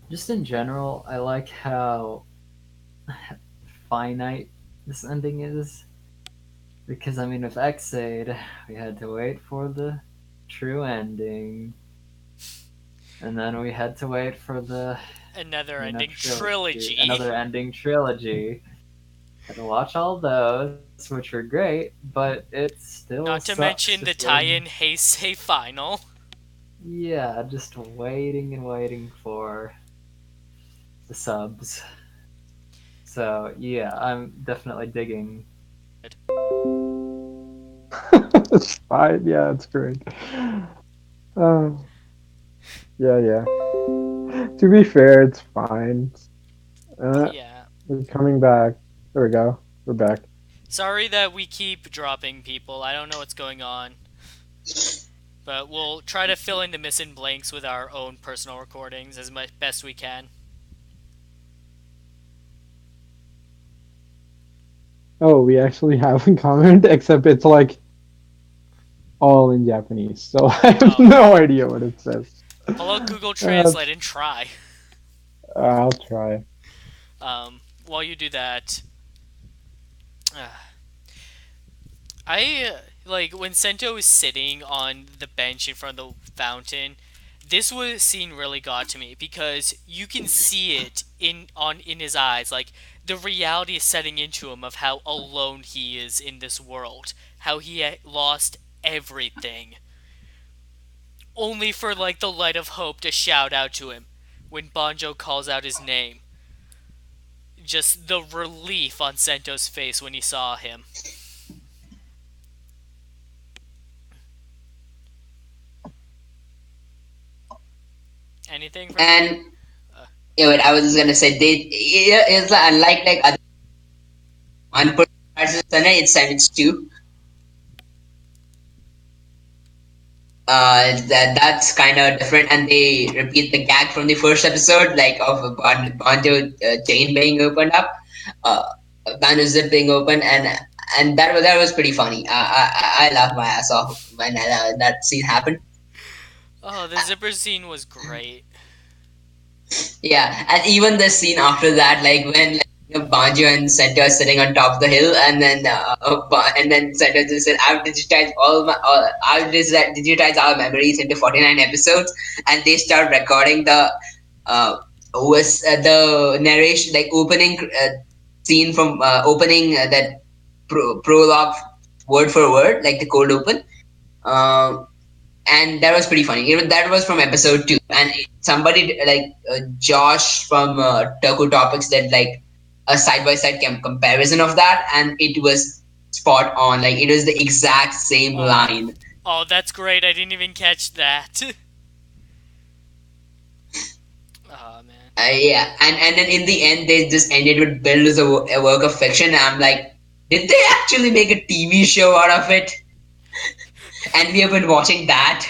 Just in general, I like how finite this ending is. Because, I mean, with Xaid, we had to wait for the true ending. And then we had to wait for the,
Another ending trilogy.
another ending trilogy. Had to watch all those, which were great, but it still
Not to
sucks
mention
just
the
waiting.
tie-in Heisei final.
Yeah, just waiting and waiting for the subs. So yeah, I'm definitely digging.
It's fine. Yeah, it's great. Uh, yeah, yeah. To be fair, it's fine.
Yeah.
We're coming back. There we go. We're back.
Sorry that we keep dropping people. I don't know what's going on. But we'll try to fill in the missing blanks with our own personal recordings as much best we can.
Oh, we actually have a comment, except it's like all in Japanese, so I have
Oh.
no idea what it says.
Hello, Google
Uh,
Translate, and try.
I'll try.
While you do that, uh, like when Sento is sitting on the bench in front of the fountain. This was scene really got to me because you can see it in his eyes, like the reality is setting into him of how alone he is in this world, how he lost everything, only for like the light of hope to shout out to him when Banjo calls out his name. Just the relief on Sento's face when he saw him. Anything from you?
And yeah, but I was just gonna say it's like, unlike like other one person versus Sunday, it's two. That's kind of different, and they repeat the gag from the first episode, like of a Banjo chain being opened up, uh, Banjo zip being open, and that was pretty funny. I laughed my ass off when that scene happened.
Oh, the zipper scene was great.
Yeah, and even the scene after that, like when like, Banjo and Center are sitting on top of the hill, and then Center just said, I've digitized our memories into 49 episodes," and they start recording the narration, like opening scene from opening that prologue word for word, like the cold open. Um, and that was pretty funny. That was from episode two, and somebody like Josh from Toku Topics did like a side by side comparison of that, and it was spot on. Like it was the exact same
Oh,
line.
oh, that's great. I didn't even catch that. Oh man.
Yeah, and then in the end, they just ended with Build as a work of fiction. And I'm like, did they actually make a TV show out of it? and we have been watching that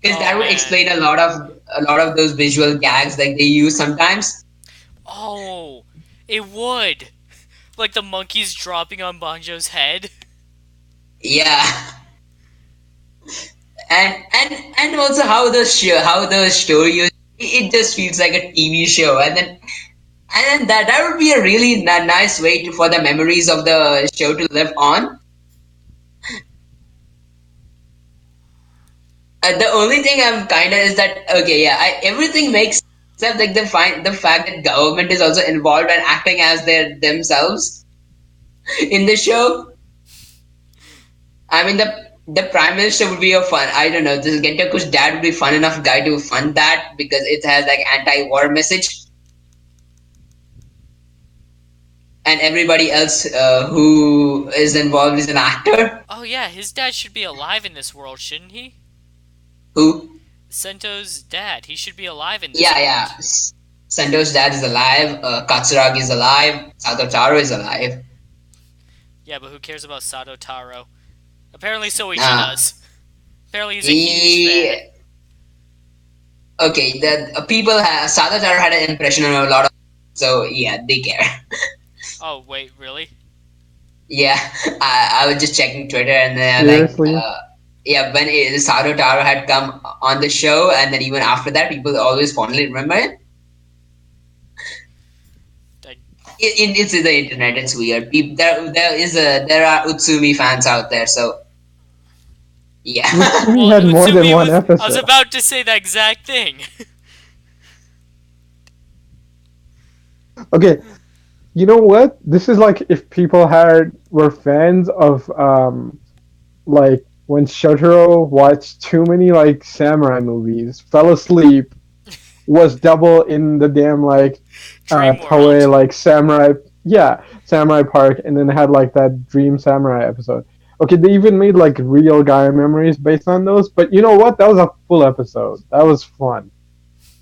because
Oh
that would
man.
explain a lot of those visual gags like they use sometimes.
Oh, it would. Like the monkeys dropping on Banjo's head.
Yeah, and also how the story is. It just feels like a TV show, and then that would be a really nice way for the memories of the show to live on. The only thing I'm kind of is that okay, yeah, everything makes sense, except like the fact that government is also involved and acting as their themselves in the show. I mean, the prime minister would be a fun. I don't know. This Gentaku's dad would be fun enough guy to fund that because it has like anti-war message, and everybody else who is involved is an actor.
Oh yeah, his dad should be alive in this world, shouldn't he?
Who?
Sento's dad. He should be alive in this
Yeah, yeah.
world.
Santo's dad is alive. Katsuragi is alive. Sato Taro is alive.
Yeah, but who cares about Sato Taro? Apparently Soichi
Uh,
does. Apparently he's a huge fan.
he okay. The people have Sato Taro had an impression on a lot of, so yeah, they care.
Oh wait, really?
Yeah, I was just checking Twitter and
Seriously?
yeah, when Sato Taro had come on the show, and then even after that, people always fondly remember him.
I,
It's the internet. It's weird. There are Utsumi fans out there, so yeah.
Mutsumi
well,
had more than
Utsumi
one
was. I was
episode.
about to say the exact thing.
Okay, you know what? This is like if people had were fans of like when Shotaro watched too many like samurai movies, fell asleep, was double in the damn like
Dream
Toei
World.
like samurai, yeah, samurai park, and then had like that dream samurai episode. Okay, they even made like real guy memories based on those, but you know what? That was a full episode. That was fun.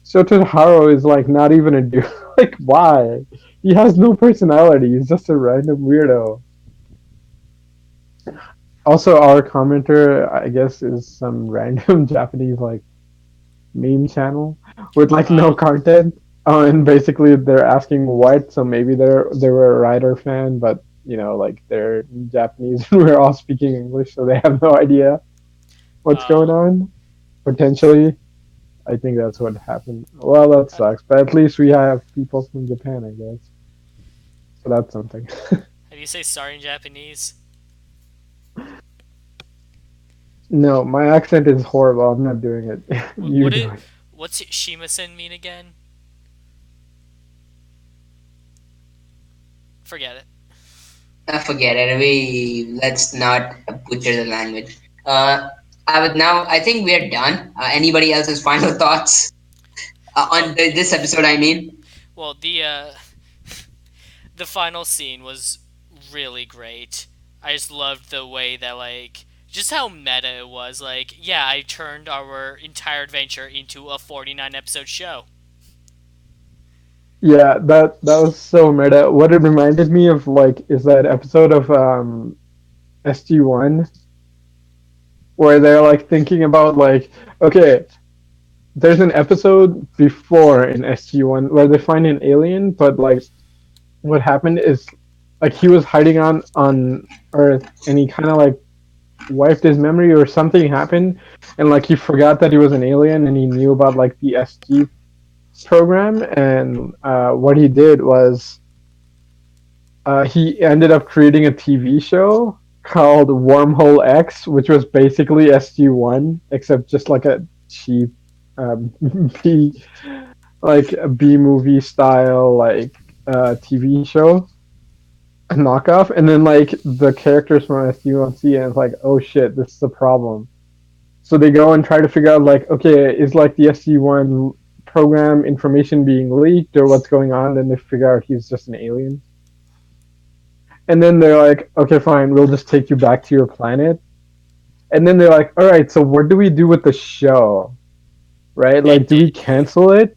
Shotaro is like not even a dude. Like why? He has no personality. He's just a random weirdo. Also, our commenter, I guess, is some random Japanese like meme channel with like no
Wow.
content. And basically they're asking what, so maybe they were a Rider fan, but you know, like they're Japanese and we're all speaking English, so they have no idea what's going
Uh,
on. Potentially, I think that's what happened. Well, that
how,
sucks, but at least we have people from Japan, I guess. So that's something.
how do you say sorry in Japanese?
No, my accent is horrible. I'm not doing it. You
What
do
it?
it.
What's Shimasen mean again? Forget it.
Forget it. Let's not butcher the language. I would now. I think we're done. Anybody else's final thoughts
Oh,
on this episode? I mean,
well, the final scene was really great. I just loved the way that like just how meta it was. Like, yeah, I turned our entire adventure into a 49 episode show.
Yeah, that was so meta. What it reminded me of like is that episode of SG1 where they're like thinking about like okay, there's an episode before in SG1 where they find an alien, but like what happened is like he was hiding on Earth and he kind of like wiped his memory or something happened and like he forgot that he was an alien and he knew about like the SG program and what he did was he ended up creating a TV show called Wormhole X, which was basically SG1, except just like a cheap um, B, like a B movie style like TV show, a knockoff. And then like the characters from SG1 see it and it's like, oh shit, this is a problem. So they go and try to figure out like, okay, is like the SG1 program information being leaked or what's going on? Then they figure out he's just an alien. And then they're like, okay, fine, we'll just take you back to your planet. And then they're like, all right, so what do we do with the show? Right? Like,
End
do we
it.
cancel it?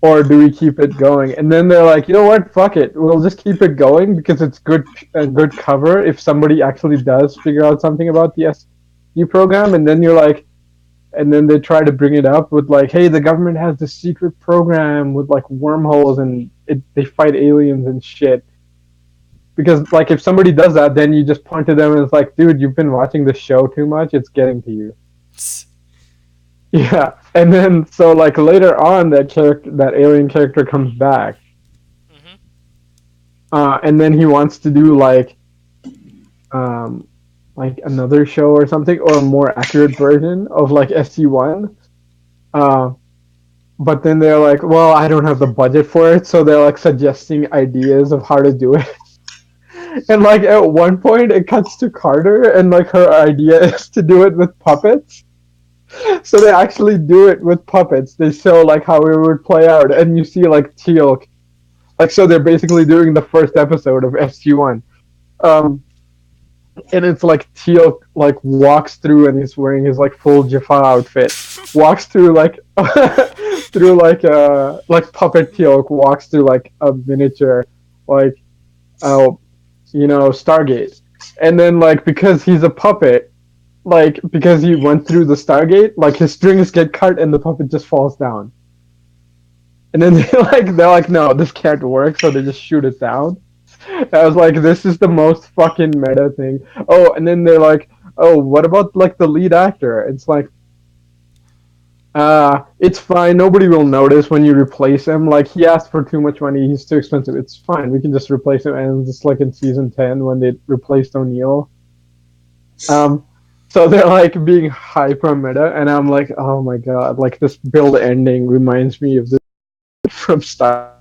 or do we keep it going? And then they're like, you know what? Fuck it. We'll just keep it going because it's good cover if somebody actually does figure out something about the SU program. And then you're like, and then they try to bring it up with like, hey, the government has this secret program with like wormholes and they fight aliens and shit. Because like if somebody does that, then you just point to them and it's like, dude, you've been watching the show too much. It's getting to you. Yeah, and then so like later on, that alien character comes back,
Hmm.
and then he wants to do um, like another show or something, or a more accurate version of like SG-1. Uh, but then they're like, well, I don't have the budget for it, so they're like suggesting ideas of how to do it. And like at one point, it cuts to Carter, and like her idea is to do it with puppets. So they actually do it with puppets. They show like how it would play out, and you see like Teal, like so they're basically doing the first episode of SG-1. Um, and it's like Teal like walks through and he's wearing his like full Jaffa outfit. Walks through like through like puppet Teal walks through like a miniature like uh Stargate. And then like because he's a puppet, like because he went through the Stargate, like his strings get cut and the puppet just falls down. And then they're like, no, this can't work, so they just shoot it down. I was like, this is the most fucking meta thing. Oh, and then they're like, oh, what about like the lead actor? It's like, it's fine. Nobody will notice when you replace him. Like he asked for too much money. He's too expensive. It's fine. We can just replace him. And just like in season 10 when they replaced O'Neill. Um, so they're like being hyper meta, and I'm like, oh my god, like this build ending reminds me of this from Star.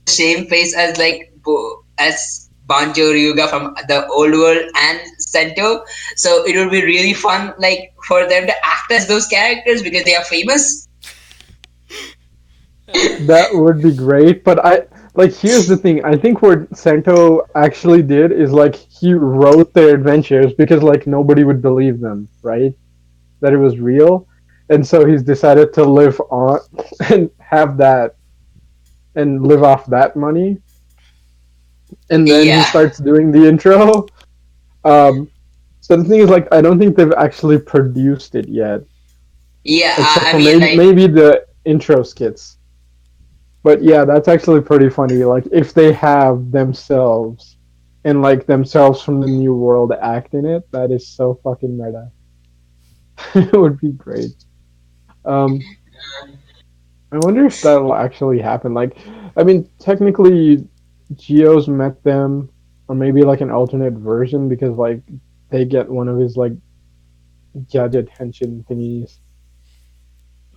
The same face as as Banjo Ryuga from the old world and Sento. So it would be really fun, like for them to act as those characters because they are famous.
That would be great, but I like here's the thing. I think what Sento actually did is like he wrote their adventures because like nobody would believe them, right? That it was real. And so he's decided to live on and have that and live off that money. And then he
Yeah,
starts doing the intro. Um so the thing is like I don't think they've actually produced it yet,
yeah.
except
I
for
mean, like,
maybe the intro skits. But yeah, that's actually pretty funny. Like if they have themselves and like themselves from the new world act in it, that is so fucking meta. It would be great. Um, I wonder if that'll actually happen. Like, I mean, technically, Geo's met them, or maybe like an alternate version because like they get one of his like judge attention thingies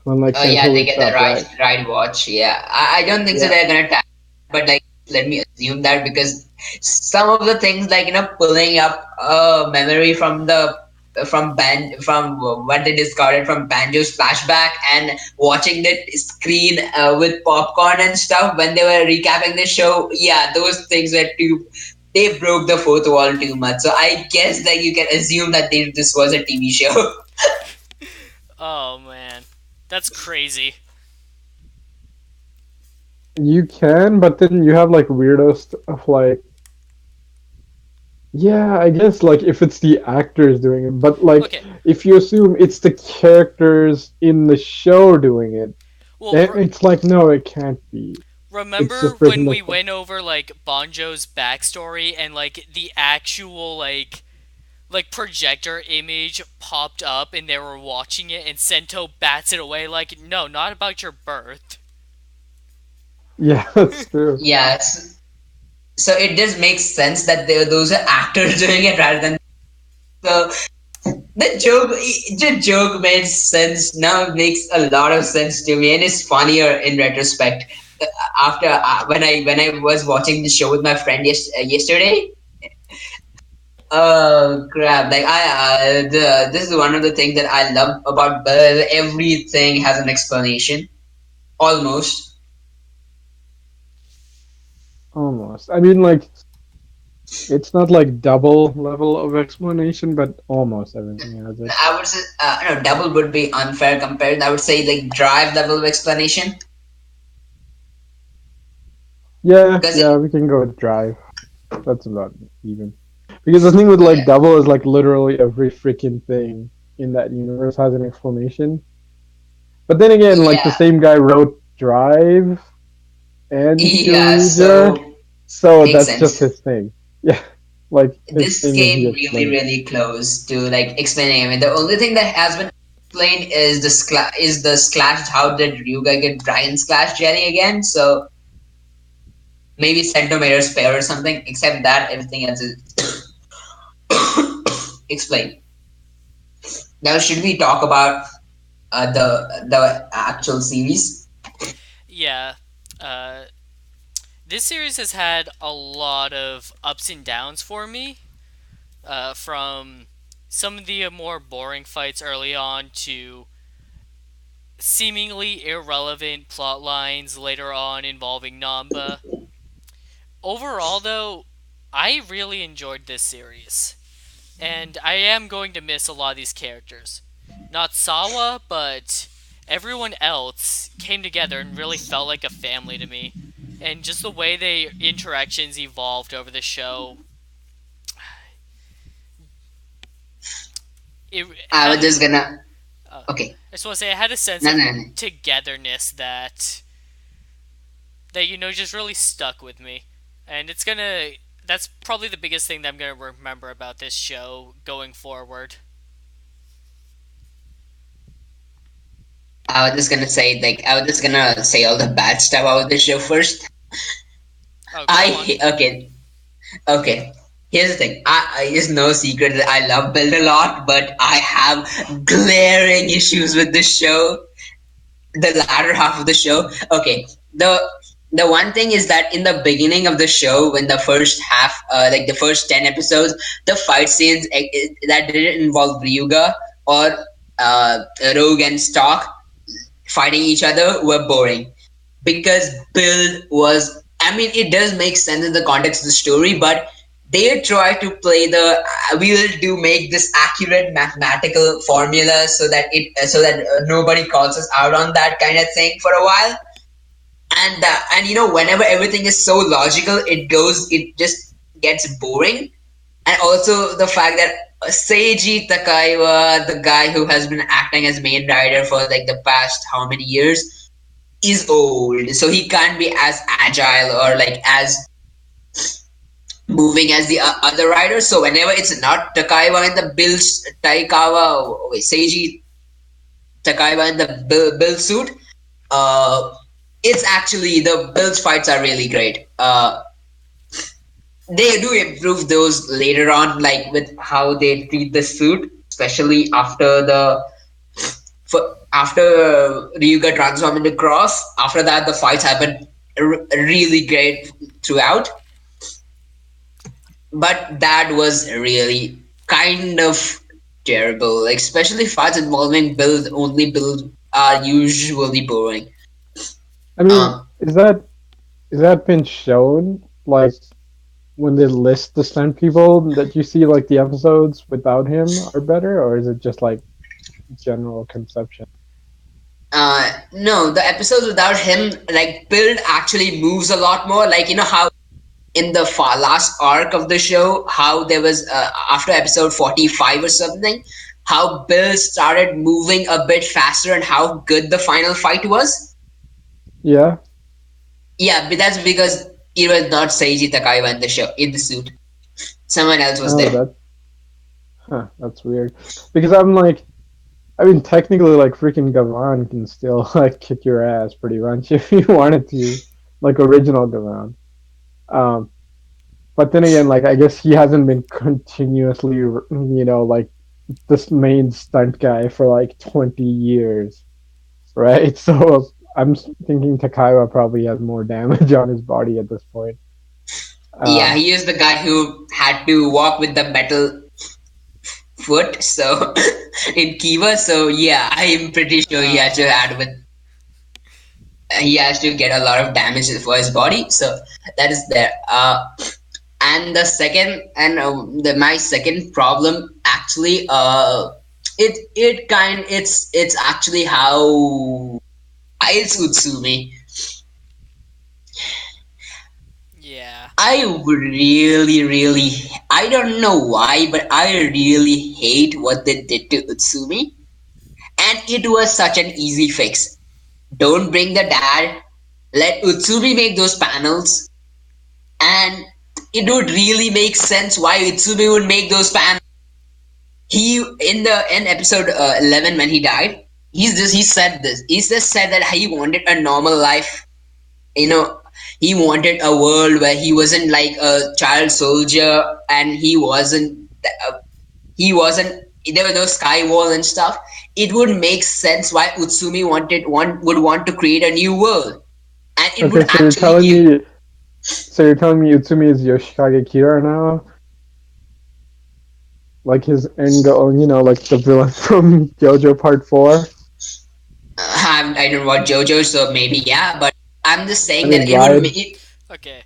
when like
oh yeah,
Sento
they
wakes
get the
up, right?
right watch. Yeah, I don't think so.
Yeah.
They're gonna tap, but like let me assume that because some of the things like pulling up a memory from the from what they discarded from Banjo's flashback and watching the screen with popcorn and stuff when they were recapping the show. Yeah, those things were too. They broke the fourth wall too much. So I guess that you can assume that this was a TV show.
Oh man, that's crazy.
You can, but then you have like weirdo stuff like yeah, I guess like if it's the actors doing it, but like
Okay,
if you assume it's the characters in the show doing it,
well,
then it's like no, it can't be. It's
remember
just
when
written
we
the
went over like Bonjo's backstory and like the actual like projector image popped up and they were watching it and Sento bats it away like no, not about your birth.
yeah, that's true.
Yes. So it just makes sense that those are actors doing it rather than so the joke made sense now. It makes a lot of sense to me and it's funnier in retrospect. After when I was watching the show with my friend yesterday. Oh crap! Like this is one of the things that I love about Bill. Everything has an explanation, almost.
Almost. I mean, like it's not like double level of explanation, but almost everything has it.
I would say no, double would be unfair compared. I would say like drive level of explanation.
Yeah,
because
yeah, we can go with drive. That's about even. Because the thing with like
yeah,
double is like literally every freaking thing in that universe has an explanation. But then again, like the
yeah,
same guy wrote Drive and
yeah.
Kyoryuger,
So
so
makes
that's just
sense.
his thing. Yeah, like his
This
thing is he
came really,
explains.
really close to like explaining. I mean, the only thing that has been explained is the splash. How did Ryuga get Dragon Splash Jelly again? So maybe Centimeter's pair or something. Except that, everything else is explained. Now, should we talk about the actual series?
Yeah. Uh, this series has had a lot of ups and downs for me. From some of the more boring fights early on to seemingly irrelevant plot lines later on involving Namba. Overall, though, I really enjoyed this series. And I am going to miss a lot of these characters. Not Sawa, but everyone else came together and really felt like a family to me. And just the way their interactions evolved over the show, it
I
had
was
a.
just gonna.
Uh,
Okay.
I just want to say, it had a sense
No,
of
no, no.
togetherness that just really stuck with me, and it's gonna. That's probably the biggest thing that I'm gonna remember about this show going forward.
I was just gonna say all the bad stuff about the show first.
Oh, go on.
Okay, okay. Here's the thing. It's no secret that I love Build a lot, but I have glaring issues with this show. The latter half of the show. Okay, the one thing is that in the beginning of the show, when the first half, like the first 10 episodes, the fight scenes that didn't involve Ryuga or Rogue and Stock fighting each other were boring because Build was. I mean, it does make sense in the context of the story, but they try to play the we will do make this accurate mathematical formula so that nobody calls us out on that kind of thing for a while. And you know, whenever everything is so logical, it just gets boring. And also the fact that Seiji Takaiwa, the guy who has been acting as main rider for like the past how many years, is old, so he can't be as agile or like as moving as the other riders. So whenever it's not Takaiwa in the Seiji Takaiwa in the build suit, uh, it's actually the build fights are really great. They do improve those later on, like with how they treat the suit, especially after Ryuga transformed into Cross. After that, the fights happen really great throughout. But that was really kind of terrible. Like especially fights involving build are usually boring.
I mean,
Um,
is that been shown? Like when they list the stunt people that you see, like the episodes without him are better, or is it just like general conception?
no, the episodes without him, like build actually moves a lot more. Like you know how in the last arc of the show, how there was after episode 45 or something, how Bill started moving a bit faster and how good the final fight was.
Yeah.
Yeah, but that's because it was not Seiji Takaiwa in the show in the suit. Someone else was
Oh,
there.
that's weird. Because I'm like, I mean, technically, like freaking Gavan can still like kick your ass pretty much if you wanted to, like original Gavan. Um, but then again, like I guess he hasn't been continuously, like this main stunt guy for like 20 years, right? So I'm thinking Takaiwa probably has more damage on his body at this point.
Yeah,
Um,
he is the guy who had to walk with the metal foot. So in Kiva, so yeah, I'm pretty sure
Oh,
he has to get a lot of damage for his body. So that is there. And the second and my second problem actually it's actually how Miles Utsumi
Yeah.
I really, really, I don't know why, but I really hate what they did to Utsumi. And it was such an easy fix. Don't bring the dad, let Utsumi make those panels, and it would really make sense why Utsumi would make those panels. He in episode 11 when he died, he said this. He just said that he wanted a normal life. You know, he wanted a world where he wasn't like a child soldier, and uh, he wasn't there was no sky wall and stuff. It would make sense why Utsumi would want to create a new world, and it
Okay,
would
so you're
actually
telling
give.
me, so you're telling me Utsumi is Yoshikage Kira now, like his end goal, like the villain from JoJo Part 4.
I don't watch JoJo, so maybe yeah, but I'm just
I
saying
mean,
that it would
right?
make.
Okay.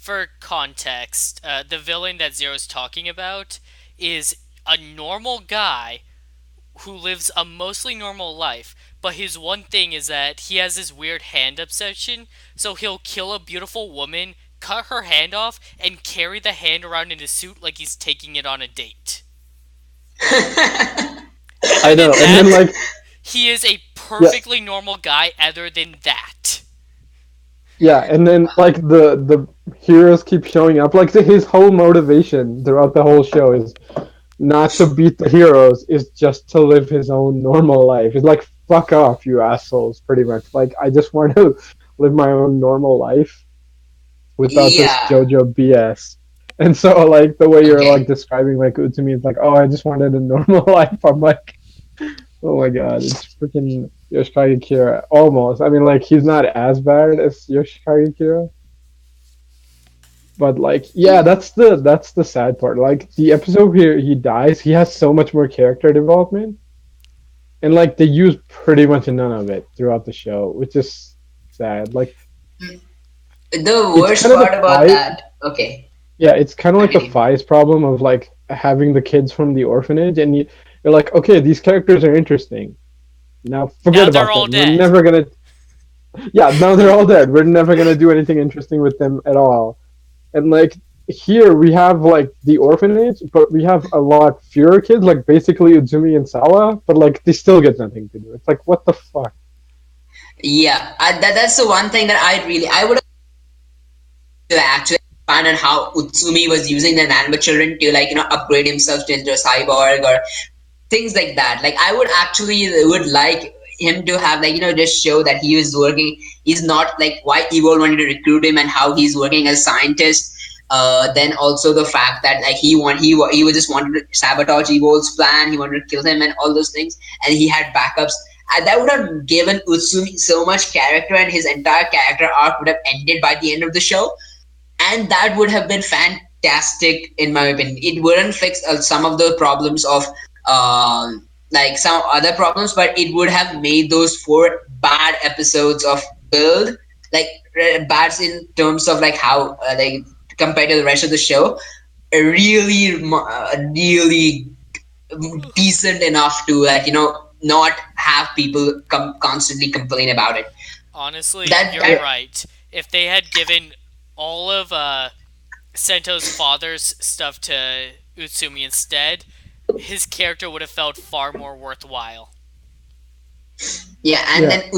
For context, the villain that Zero's talking about is a normal guy who lives a mostly normal life, but his one thing is that he has this weird hand obsession, so he'll kill a beautiful woman, cut her hand off, and carry the hand around in his suit like he's taking it on a date. Other
I
than
know. And then
that,
like,
he is a
yeah,
perfectly normal guy other than that.
yeah, and then like the heroes keep showing up. Like his whole motivation throughout the whole show is not to beat the heroes, is just to live his own normal life. It's like fuck off, you assholes, pretty much. Like I just want to live my own normal life without this
Yeah.
JoJo BS. And so like the way you're like
Okay.
describing like Utsumi is like, oh, I just wanted a normal life. I'm like, oh my god, it's freaking Yoshikage Kira. Almost. I mean, like he's not as bad as Yoshikage Kira, but like, yeah, that's the sad part. Like the episode where he dies, he has so much more character development, and like they use pretty much none of it throughout the show, which is sad. Like
The
it's
worst
kind of the
part about
fight.
that. Okay.
Yeah, it's kind of like the
Continue.
Fies problem of like having the kids from the orphanage, and you're like, okay, these characters are interesting. Now
Now
forget
they're
about
all
them. We're
dead.
never gonna. Yeah, now they're all dead. We're never gonna do anything interesting with them at all. And like here we have like the orphanage, but we have a lot fewer kids, like basically Uzumi and Sawa, but like they still get nothing to do. It's like what the fuck?
Yeah, that's the one thing that I would to actually expand on how Utsumi was using the Nanba children to like upgrade himself into a cyborg or things like that. Like I would actually would like him to have like just show that he was working. He's not like why Evo wanted to recruit him and how he's working as a scientist. Then also the fact that like he was just wanted to sabotage Evo's plan. He wanted to kill him and all those things, and he had backups. That would have given Utsumi so much character, and his entire character arc would have ended by the end of the show, and that would have been fantastic in my opinion. It wouldn't fix some of the problems of like some other problems, but it would have made those four bad episodes of Build like bad in terms of like how like compared to the rest of the show, really decent enough to like not have people constantly complain about it.
Honestly, you're
That
Yeah,
right. If they had given all of Sento's father's stuff to Utsumi instead, his character would have felt far more worthwhile.
Yeah, and
yeah.
then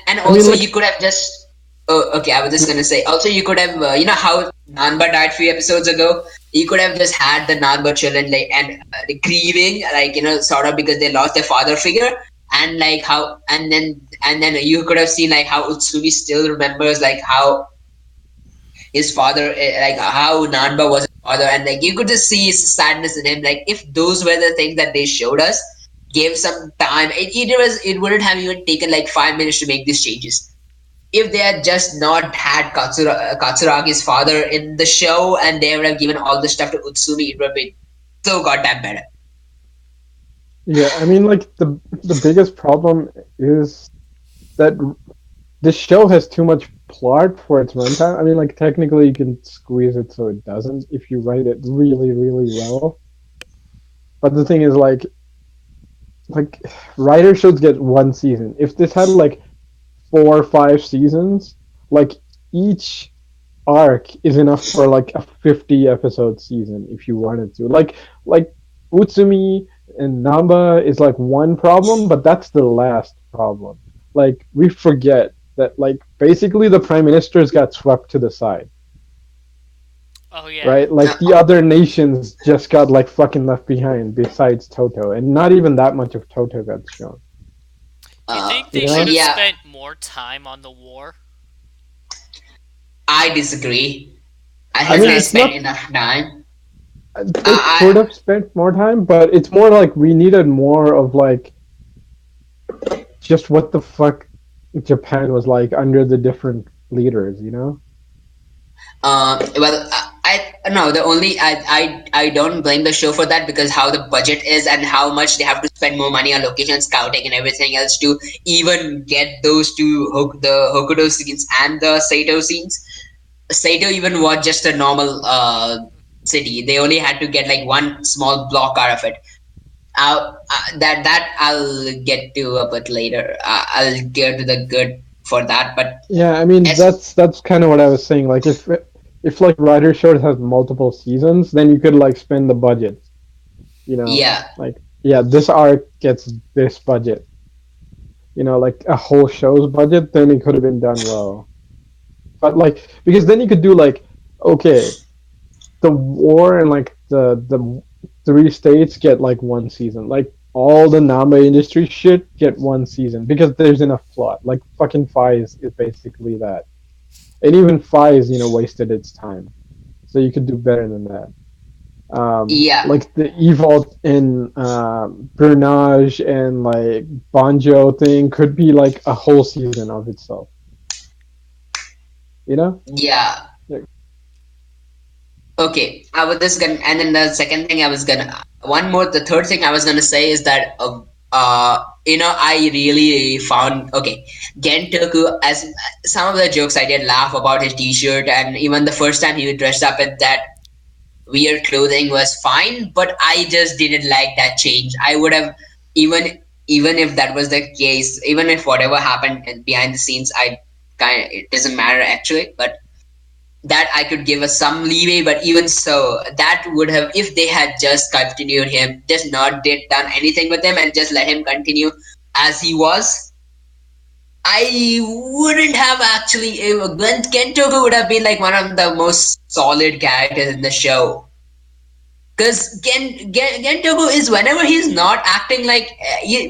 and
I mean,
also you
like,
could have just. Oh, okay. I was just gonna say. Also, you could have. How Nanba died few episodes ago. You could have just had the Nanba children like and grieving, like sort of because they lost their father figure, and like how, and then you could have seen like how Utsumi still remembers like how his father, like how Nanba was his father, and like you could just see his sadness in him. Like if those were the things that they showed us, gave some time, it wouldn't have even taken like 5 minutes to make these changes. If they had just not had Katsuragi's father in the show, and they would have given all the stuff to Utsumi, it would have been so goddamn better.
yeah. I mean, like the biggest problem is that this show has too much plot for its runtime. I mean, like technically you can squeeze it so it doesn't if you write it really, really well. But the thing is, like writer shows get one season. If this had like 4 or 5 seasons, like each arc is enough for like a 50 episode season if you wanted to. Like Utsumi and Namba is like one problem, but that's the last problem. Like we forget that like basically the prime ministers got swept to the side,
Oh yeah.
right? Like the other nations just got like fucking left behind besides Toto, and not even that much of Toto got shown.
Do you think
You
they should
know?
have
Yeah,
spent more time on the war?
I disagree. I
I
think
mean,
they
it's
Exactly.
spent
not.
enough time.
They could
I
have spent more time, but it's more like we needed more of like just what the fuck Japan was like under the different leaders, you know?
well, I no. The only I don't blame the show for that because how the budget is and how much they have to spend more money on location scouting and everything else to even get those two the Hokuto scenes and the Saito scenes. Saito even was just a normal city. They only had to get like one small block out of it. That I'll get to a bit later. I'll get to the good for that. But
Yeah, I mean
as
that's kind of what I was saying. Like if like Rider Short has multiple seasons, then you could like spend the budget, you know?
yeah,
Like yeah, this arc gets this budget. You know, like a whole show's budget, then it could have been done well. But like because then you could do like okay, the war and like the three states get like one season. Like all the Namba industry shit get one season because there's enough plot. Like fucking Fies is basically that, and even Fies, you know, wasted its time. So you could do better than that.
yeah,
Like the Evolt in Burnage and like Banjo thing could be like a whole season of itself. You know?
yeah.
Like,
Okay, I was just gonna, and then the second thing I was gonna, one more, the third thing I was gonna say is that, I really found, okay, Gen Toku, as some of the jokes I did laugh about his t-shirt, and even the first time he dressed up in that weird clothing was fine, but I just didn't like that change. I would have, even, even if that was the case, even if whatever happened behind the scenes, it doesn't matter actually, but that I could give us some leeway, but even so, that would have if they had just continued him, just not did done anything with him and just let him continue as he was. I wouldn't have actually. Kentoku would have been like one of the most solid characters in the show. Because Gentoku is whenever he's not acting like,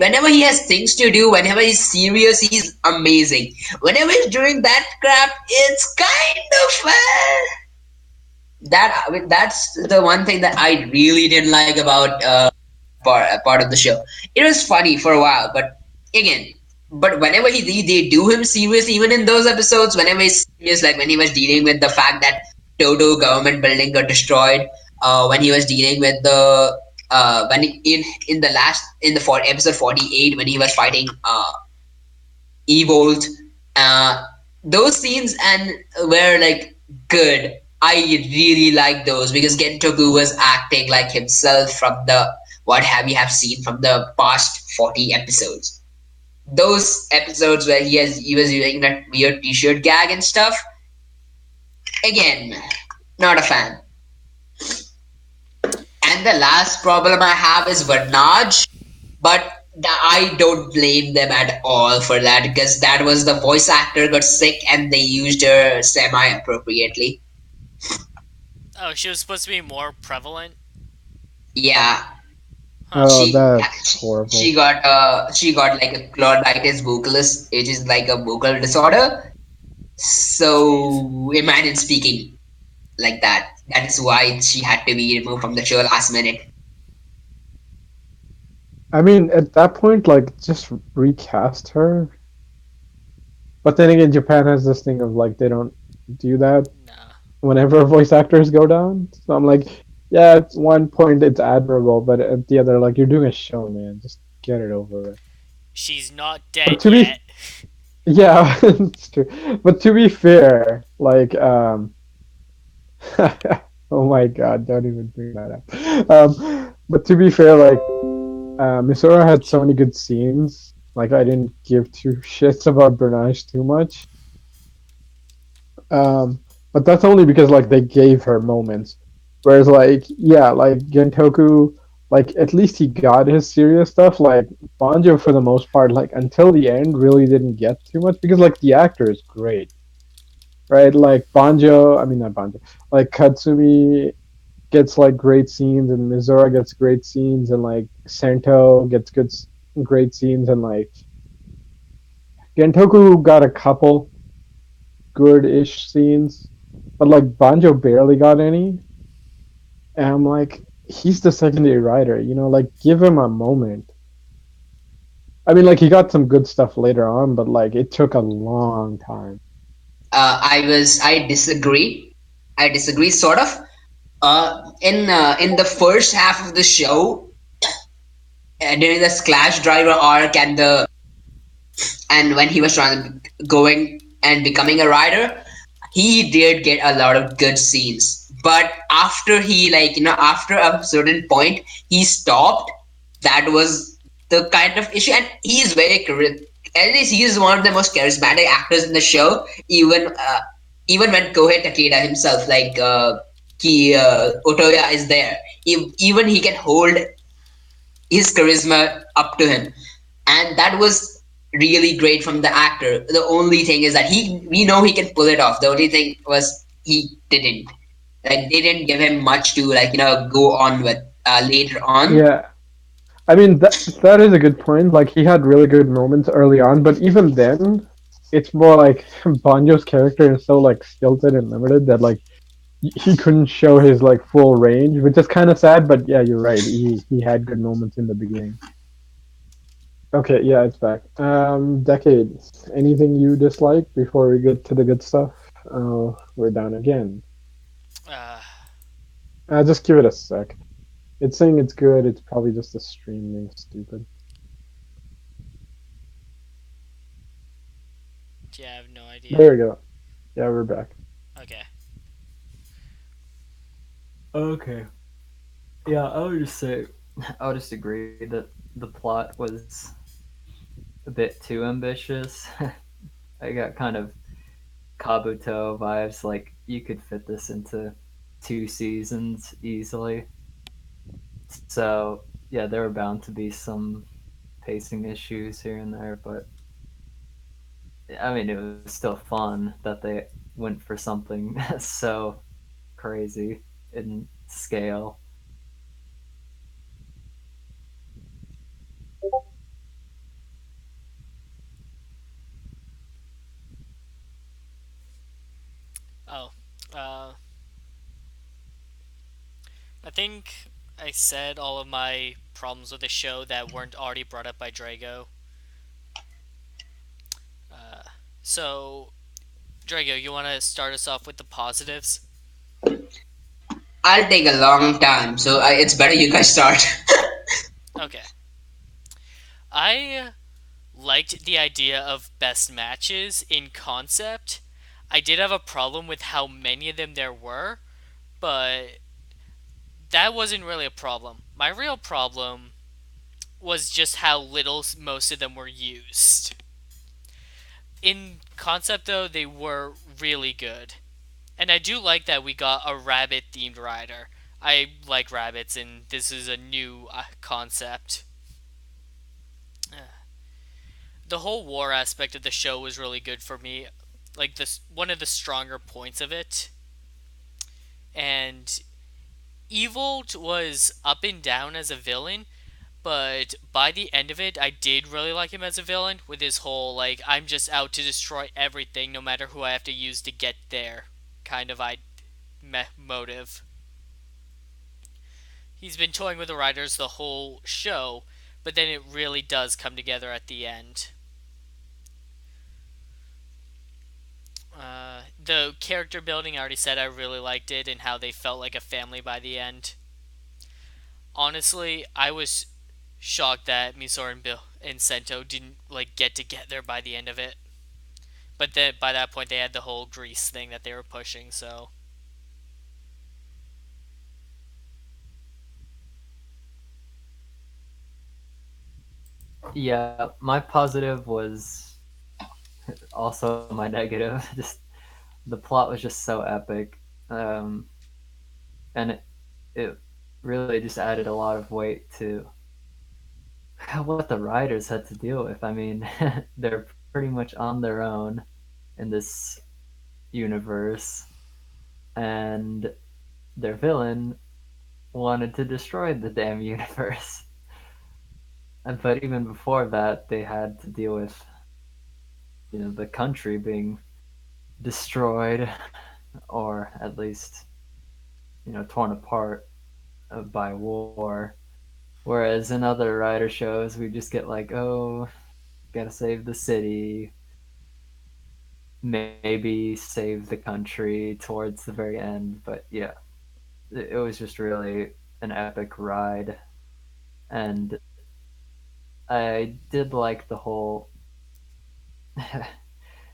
whenever he has things to do, whenever he's serious, he's amazing. Whenever he's doing that crap, it's kind of that's the one thing that I really didn't like about part of the show. It was funny for a while, but again, but whenever they do him serious, even in those episodes, whenever he's serious, like when he was dealing with the fact that Toto government building got destroyed, when he was dealing with the when in the last in the episode 48 when he was fighting Evolt, uh, those scenes and were like good. I really like those because Gentoku was acting like himself from the what have you have seen from the past 40 episodes. Those episodes where he was using that weird t-shirt gag and stuff. Again, not a fan. And the last problem I have is Varnaj, but I don't blame them at all for that because that was the voice actor got sick and they used her semi appropriately.
Oh, she was supposed to be more prevalent?
Yeah,
Huh.
oh,
she
that's horrible.
she got like a clauditis vocalis, which is like a vocal disorder.
Jeez.
So imagine speaking like that. That is why she had to be removed from the show last minute.
I mean, at that point, like, just recast her. But then again, Japan has this thing of like they don't do that
Nah.
whenever voice actors go down. So I'm like, yeah, at one point it's admirable, but at the other, like, you're doing a show, man. Just get it over with.
She's not
But
dead
to be,
yet.
yeah, it's true. But to be fair, like, oh my god, don't even bring that up. But to be fair, like, Misora had so many good scenes. Like, I didn't give two shits about Bernage too much. Um, but that's only because like they gave her moments. Whereas like yeah, like Gentoku, like at least he got his serious stuff. Like Banjo for the most part, like until the end, really didn't get too much because like the actor is great, right? Like Banjo, I mean not Banjo, like Katsumi gets like great scenes, and Mizora gets great scenes, and like Sento gets great scenes, and like Gentoku got a couple good-ish scenes, but like Banjo barely got any. And I'm like, he's the secondary writer, like give him a moment. I mean, like he got some good stuff later on, but like it took a long time.
I disagree. I disagree, sort of. In the first half of the show, during the Splash Driver arc and when he was going and becoming a rider, he did get a lot of good scenes. But after he after a certain point, he stopped. That was the kind of issue, and he is at least he is one of the most charismatic actors in the show. Even when Kohei Takeda himself, Otoya is there, even he can hold his charisma up to him, and that was really great from the actor. The only thing is that we know he can pull it off. The only thing was he didn't. Like they didn't give him much to go on with later on.
Yeah, I mean that is a good point. Like he had really good moments early on, but even then, it's more like Banjo's character is so like stilted and limited that like he couldn't show his like full range, which is kind of sad. But yeah, you're right. He had good moments in the beginning. Okay, yeah, it's back. Decade. Anything you dislike before we get to the good stuff? Oh, we're down again.
Uh,
Just give it a sec. It's saying it's good. It's probably just the stream being stupid.
yeah, I have no idea.
There we go. Yeah, we're back.
Okay.
Okay. Yeah, I would just say, I would just agree that the plot was a bit too ambitious. I got kind of Kabuto vibes, like you could fit this into 2 seasons easily. So, yeah, there were bound to be some pacing issues here and there, but I mean, it was still fun that they went for something so crazy in scale.
Oh, uh, I think I said all of my problems with the show that weren't already brought up by Drago. Uh, so, Drago, you want to start us off with the positives?
I'll take a long time, so it's better you guys start.
Okay. I liked the idea of best matches in concept. I did have a problem with how many of them there were, but that wasn't really a problem. My real problem was just how little most of them were used. In concept, though, they were really good. And I do like that we got a rabbit themed rider. I like rabbits, and this is a new concept. The whole war aspect of the show was really good for me. Like this, one of the stronger points of it. And Evil was up and down as a villain, but by the end of it, I did really like him as a villain with his whole like I'm just out to destroy everything, no matter who I have to use to get there kind of motive. He's been toying with the writers the whole show, but then it really does come together at the end. The character building, I already said I really liked it and how they felt like a family by the end. Honestly, I was shocked that Misor and Bill and Sento didn't like get together by the end of it. But then by that point, they had the whole Grease thing that they were pushing. So
Yeah, my positive was also my negative. Just the plot was just so epic, um, and it really just added a lot of weight to what the writers had to deal with. I mean, they're pretty much on their own in this universe, and their villain wanted to destroy the damn universe. But even before that, they had to deal with the country being destroyed, or at least torn apart by war. Whereas in other writer shows, we just get like, oh, gotta save the city, maybe save the country towards the very end. But yeah, it was just really an epic ride, and I did like the whole.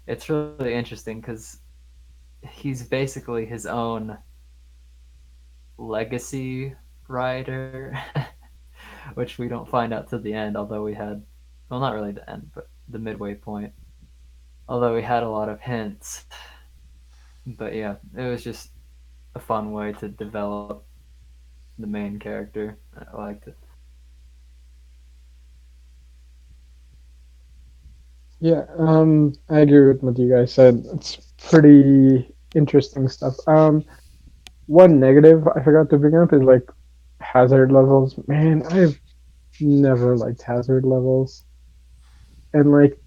It's really interesting because he's basically his own legacy rider, which we don't find out to the end. Although we had, well, not really the end, but the midway point. Although we had a lot of hints, but yeah, it was just a fun way to develop the main character. I liked it.
Yeah, I agree with what you guys said. It's pretty interesting stuff. One negative I forgot to bring up is like hazard levels. Man, I've never liked hazard levels. And like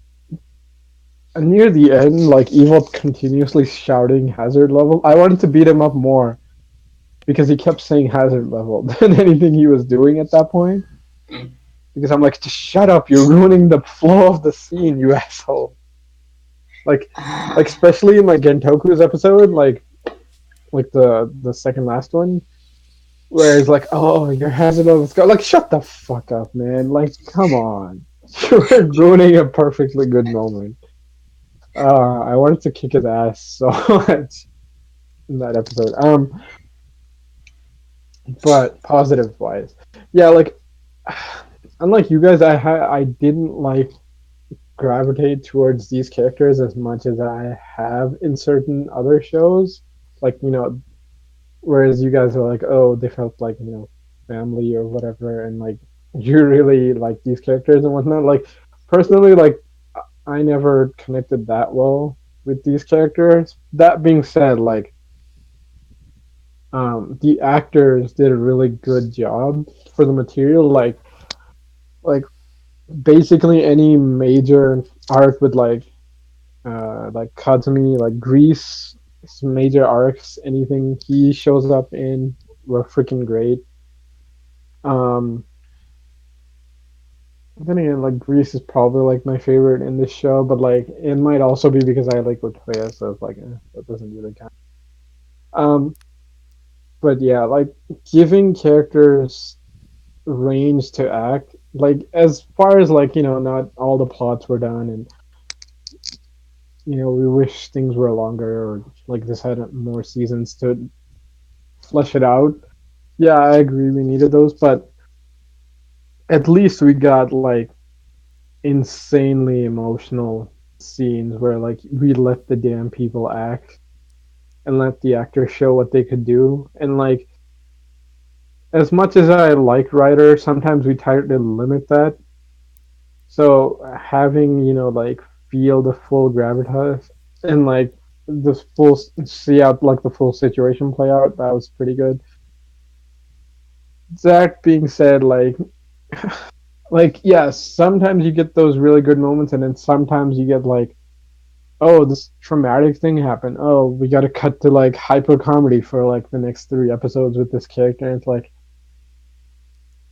near the end, like Evil continuously shouting hazard level. I wanted to beat him up more because he kept saying hazard level than anything he was doing at that point.
Mm.
Because I'm like, just shut up! You're ruining the flow of the scene, you asshole. Like, like especially in like Gentoku's episode, like the second last one, where it's like, oh, your hazard level go. Like, shut the fuck up, man. Like, come on. You're ruining a perfectly good moment. I wanted to kick his ass so much in that episode. But positive wise, yeah, like unlike you guys, I didn't like gravitate towards these characters as much as I have in certain other shows. Like whereas you guys are like, oh, they felt like family or whatever, and like you really like these characters and whatnot. Like personally, like I never connected that well with these characters. That being said, like the actors did a really good job for the material. Like basically any major arc with like Kazumi, like Greece, major arcs, anything he shows up in were freaking great. Um, then again, like Greece is probably like my favorite in this show, but like it might also be because I like Latoya, so it's like that doesn't really count. Um, but yeah, like giving characters range to act, like as far as like not all the plots were done, and we wish things were longer or like this had more seasons to flesh it out. Yeah, I agree. We needed those, but at least we got like insanely emotional scenes where like we let the damn people act and let the actors show what they could do. And like as much as I like Ryder, sometimes we try to limit that. So having like feel the full gravitas and like this full see out like the full situation play out, that was pretty good. That being said, like yes, sometimes you get those really good moments, and then sometimes you get like, oh, this traumatic thing happened. Oh, we got to cut to like hyper comedy for like the next 3 episodes with this character. And it's like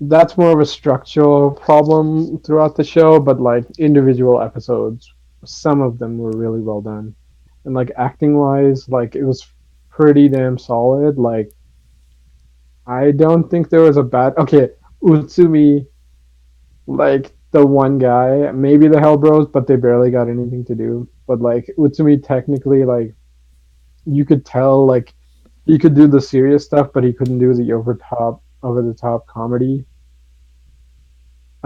that's more of a structural problem throughout the show, but like individual episodes, some of them were really well done, and like acting wise, like it was pretty damn solid. Like I don't think there was a bad. Okay, Utsumi, like the one guy, maybe the Hell Bros, but they barely got anything to do. But like Utsumi, technically, like you could tell, like he could do the serious stuff, but he couldn't do the over the top comedy.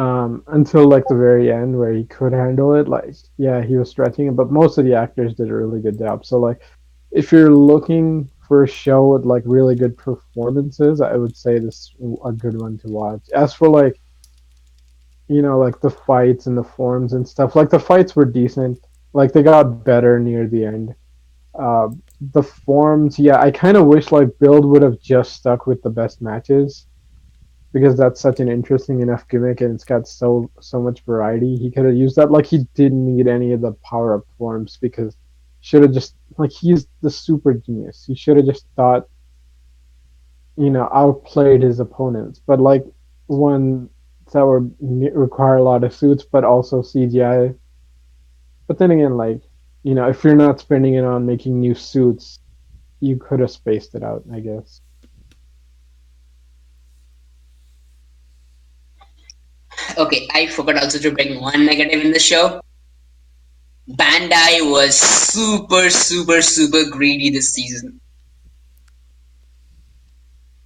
Until like the very end where he could handle it. Like, yeah, he was stretching it, but most of the actors did a really good job. So like, if you're looking for a show with like really good performances, I would say this is a good one to watch. As for like, like the fights and the forms and stuff, like the fights were decent. Like they got better near the end. Uh, the forms, yeah, I kind of wish like Build would have just stuck with the best matches because that's such an interesting enough gimmick and it's got so much variety. He could have used that. Like he didn't need any of the power up forms because should have just like he's the super genius. He should have just thought outplayed his opponents. But like one that would require a lot of suits, but also CGI. But then again, like if you're not spending it on making new suits, you could have spaced it out, I guess.
Okay, I forgot also to bring one negative in the show. Bandai was super, super, super greedy this season.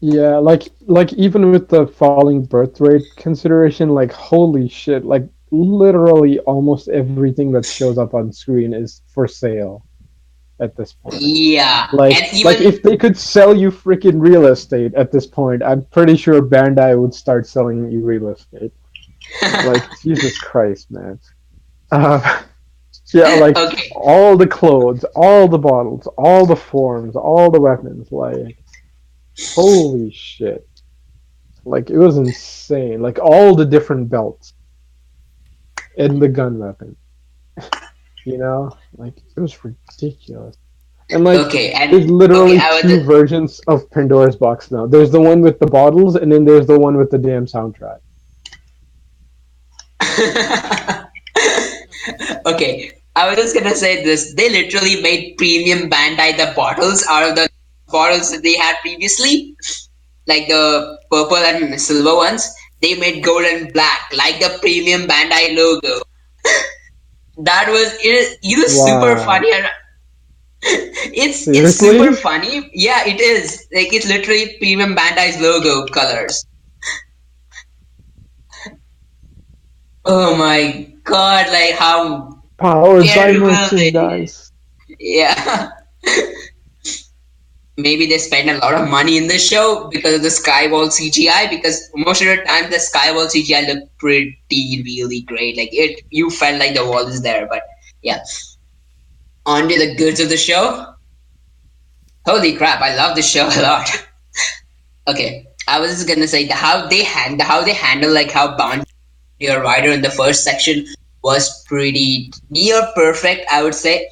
Yeah, like even with the falling birth rate consideration, like holy shit, like literally almost everything that shows up on screen is for sale at this point.
Yeah, and
Like
even
if they could sell you freaking real estate at this point, I'm pretty sure Bandai would start selling you real estate. Like Jesus Christ, man. Uh, yeah, like
okay,
all the clothes, all the bottles, all the forms, all the weapons, like holy shit. Like it was insane. Like all the different belts and the gun weapon. Like it was ridiculous. And like
okay, and
there's
okay,
literally
I
two
was.
versions of Pandora's box now. There's the one with the bottles, and then there's the one with the damn soundtrack.
Okay, I was just gonna say this. They literally made premium Bandai the bottles out of the bottles that they had previously, like the purple and silver ones. They made gold and black, like the premium Bandai logo. That was it is super
Wow.
funny and it's super
Seriously?
funny. Yeah, it is. Like it's literally premium Bandai's logo colors. Oh my god! Like how
Powered by
terrible they.
merchandise.
Yeah. Maybe they spend a lot of money in this show because of the Skywall CGI. Because most of the time, the Skywall CGI looked pretty really great. Like it, you felt like the wall is there. But yeah, on to the goods of the show. Holy crap! I love this show a lot. Okay, I was just gonna say how they handle like how bound your rider in the first section was pretty near perfect. I would say.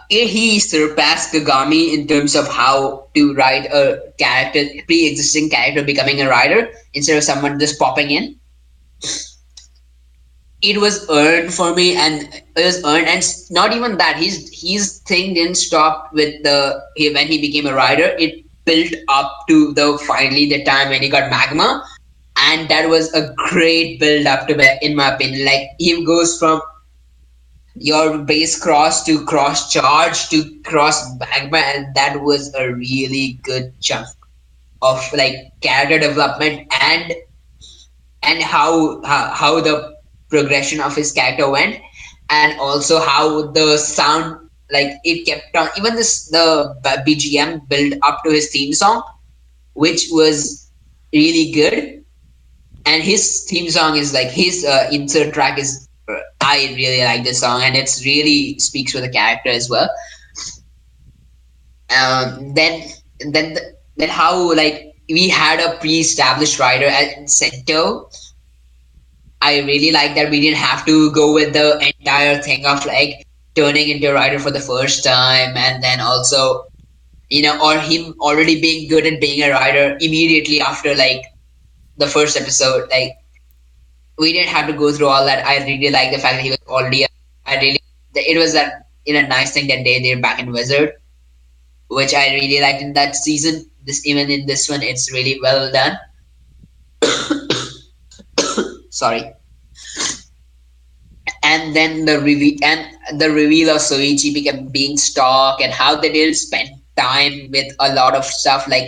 He surpassed Kagami in terms of how to write a character, pre-existing character becoming a writer instead of someone just popping in. It was earned for me, and it was earned, and not even that. His thing didn't stop with when he became a writer. It built up to the finally the time when he got magma, and that was a great build up to in my opinion. Like he goes from your base cross to cross charge to cross magma, and that was a really good chunk of like character development and how the progression of his character went, and also how the sound like it kept on even this the BGM built up to his theme song, which was really good. And his theme song is like his insert track is I really like this song, and it's really speaks for the character as well. Then then how like we had a pre-established writer at Sento. I really like that we didn't have to go with the entire thing of like turning into a writer for the first time, and then also or him already being good at being a writer immediately after like the first episode. Like we didn't have to go through all that. I really like the fact that he was already. I really. It was that nice thing that they did back in Wizard, which I really liked in that season. This even in this one, it's really well done. Sorry. And then the reveal of Soichi became being stock, and how they didn't spend time with a lot of stuff like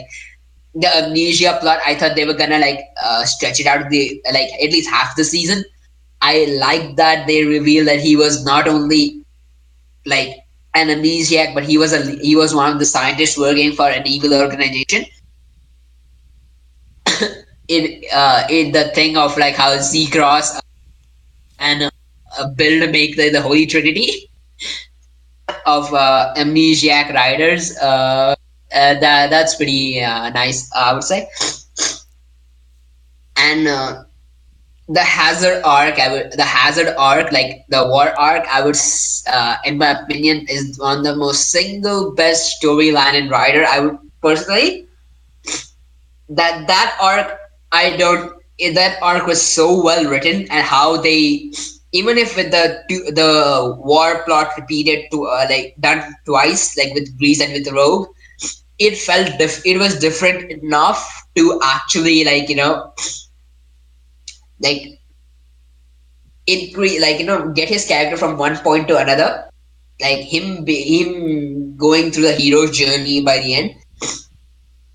the amnesia plot. I thought they were gonna like stretch it out the like at least half the season. I like that they reveal that he was not only like an amnesiac, but he was one of the scientists working for an evil organization. In the thing of like how Z Cross and Build make the Holy Trinity of amnesiac riders. That's pretty nice, I would say. And the Hazard arc, like the war arc, in my opinion, is one of the most single best storyline in Rider. I would personally that arc, I don't that arc was so well written, and how they, even if with the war plot repeated to like done twice, like with Grease and with Rogue, it was different enough to actually, like, like get his character from one point to another, like him going through the hero's journey by the end.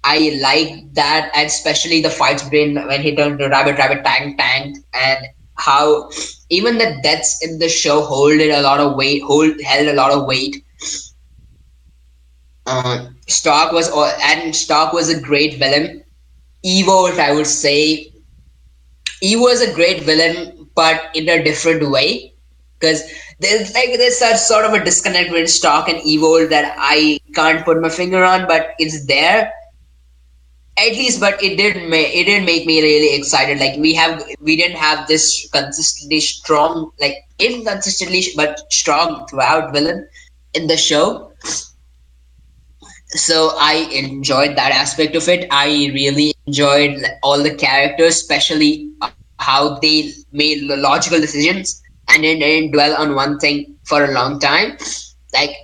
I like that, and especially the fights between when he turned to Rabbit, Tank, and how even the deaths in the show held a lot of weight. Stock was a great villain. Evo, I would say, Evo is a great villain, but in a different way, because there's such sort of a disconnect between Stock and Evo that I can't put my finger on, but it's there at least. But it did make me really excited. Like we didn't have this consistently strong, like inconsistently but strong throughout villain in the show. So I enjoyed that aspect of it. I really enjoyed all the characters, especially how they made logical decisions and then didn't dwell on one thing for a long time. Like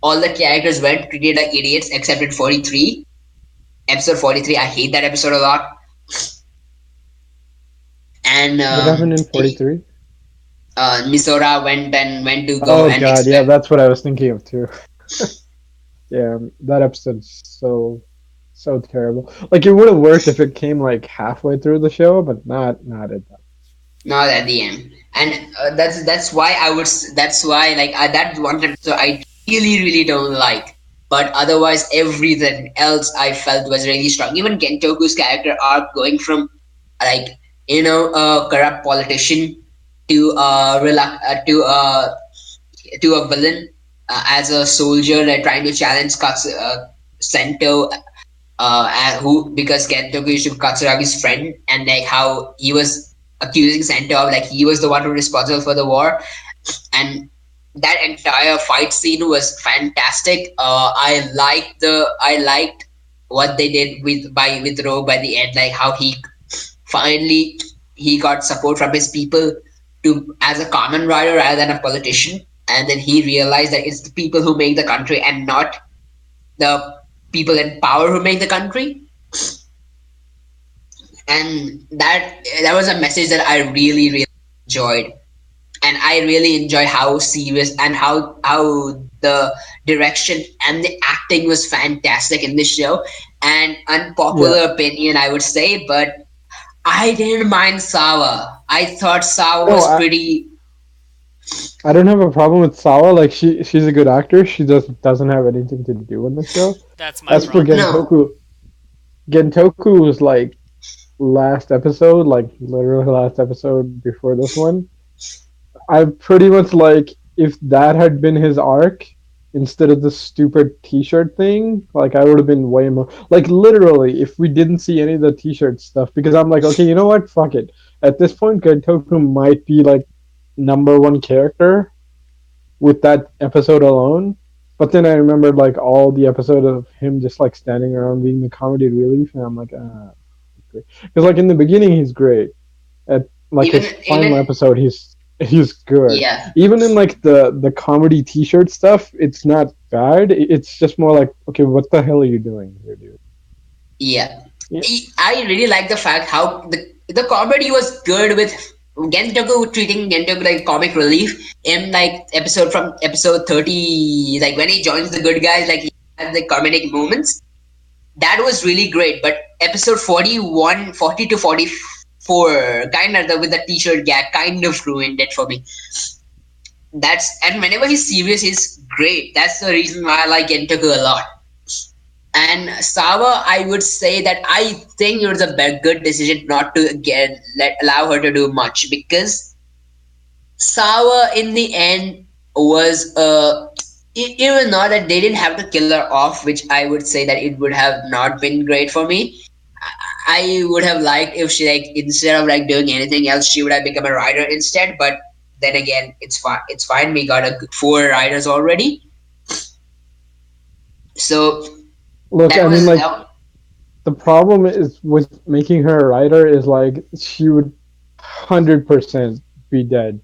all the characters were treated like idiots except in 43, episode 43. I hate that episode a lot. And
What happened in 43?
Misora went to go
Oh
and
god, yeah,
explain.
that's what I was thinking of too. Yeah, that episode's so terrible. Like it would have worked if it came like halfway through the show, but not at that.
Not at the end, and that's why that's why, like, that one episode I really don't like. But otherwise, everything else I felt was really strong. Even Gentoku's character arc, going from, like, a corrupt politician to to a villain, as a soldier, like trying to challenge Sento, and who, because Kentoku used to be Katsuragi's friend, and like how he was accusing Sento of, like, he was the one who was responsible for the war. And that entire fight scene was fantastic. I liked what they did with Ro by the end, like how finally he got support from his people to as a common rider rather than a politician, and then he realized that it's the people who make the country and not the people in power who make the country. And that was a message that I really enjoyed. And I really enjoy how serious and how the direction and the acting was fantastic in this show. And
Yeah,
unpopular opinion, I would say, but I didn't mind Sawa. I thought Sawa
no,
was pretty.
I don't have a problem with Sawa. Like she's a good actor. She just doesn't have anything to do in the show.
That's my
As for
problem.
No.
Gentoku was like last episode, like literally last episode before this one. I pretty much like if that had been his arc instead of the stupid T-shirt thing, like I would have been way more like literally if we didn't see any of the T-shirt stuff because I'm like, okay, you know what? Fuck it. At this point, Gentoku might be like number one character with that episode alone. But then I remembered like all the episode of him just like standing around being the comedy relief, and I'm like, ah, because like in the beginning he's great. At like
even
his final
even
episode, he's good.
Yeah.
Even in like the comedy T-shirt stuff, it's not bad. It's just more like, okay, what the hell are you doing here, dude?
Yeah,
Yeah,
I really like the fact how the comedy was good with Gentoku, treating Gentoku like comic relief in, like, episode 30, like when he joins the good guys, like he has the comedic moments. That was really great. But episode 41, 40 to 44, kind of with the t-shirt gag, kind of ruined it for me. That's and whenever he's serious, he's great. That's the reason why I like Gentoku a lot. And Sawa, I would say that I think it was a good decision not to allow her to do much because Sawa in the end was it was not that they didn't have to kill her off, which I would say that it would have not been great for me. I would have liked if she like instead of like doing anything else, she would have become a writer instead. But then again, it's fine. It's fine. We got four writers already, so
Look,
that
I mean,
was
like the problem is with making her a writer is like she would 100% be dead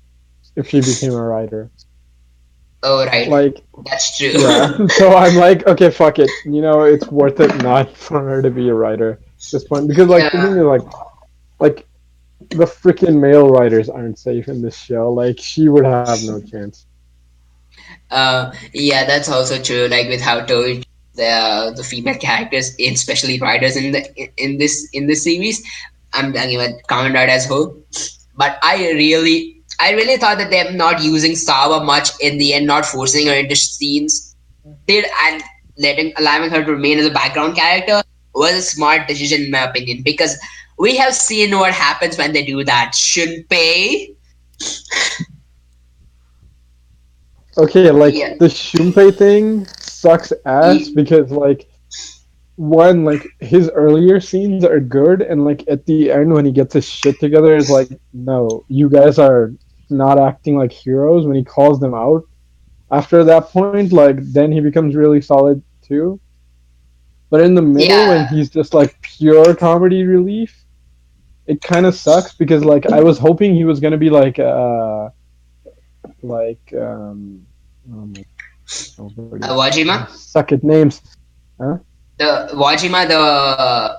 if she became a writer.
oh right,
Like,
that's true.
yeah. So I'm like, okay, fuck it. You know, it's worth it not for her to be a writer at this point because, like, the thing
Yeah.
is, like the freaking male writers aren't safe in this show. Like, she would have no chance.
Yeah, that's also true. Like with how Toei the female characters, especially writers in this series. I'm talking about Kamen Rider as a whole. But I really thought that them not using Sawa much in the end, not forcing her into scenes, did and letting allowing her to remain as a background character was a smart decision in my opinion because we have seen what happens when they do that. Shunpei,
Okay, like
yeah,
the Shumpei thing sucks ass
ye-
because like one like his earlier scenes are good and like at the end when he gets his shit together is like no you guys are not acting like heroes when he calls them out after that point like then he becomes really solid too but in the middle when
yeah.
he's just like pure comedy relief it kind of sucks because like I was hoping he was gonna be like oh my nobody I
Wajima.
suck at names huh.
The Wajima, the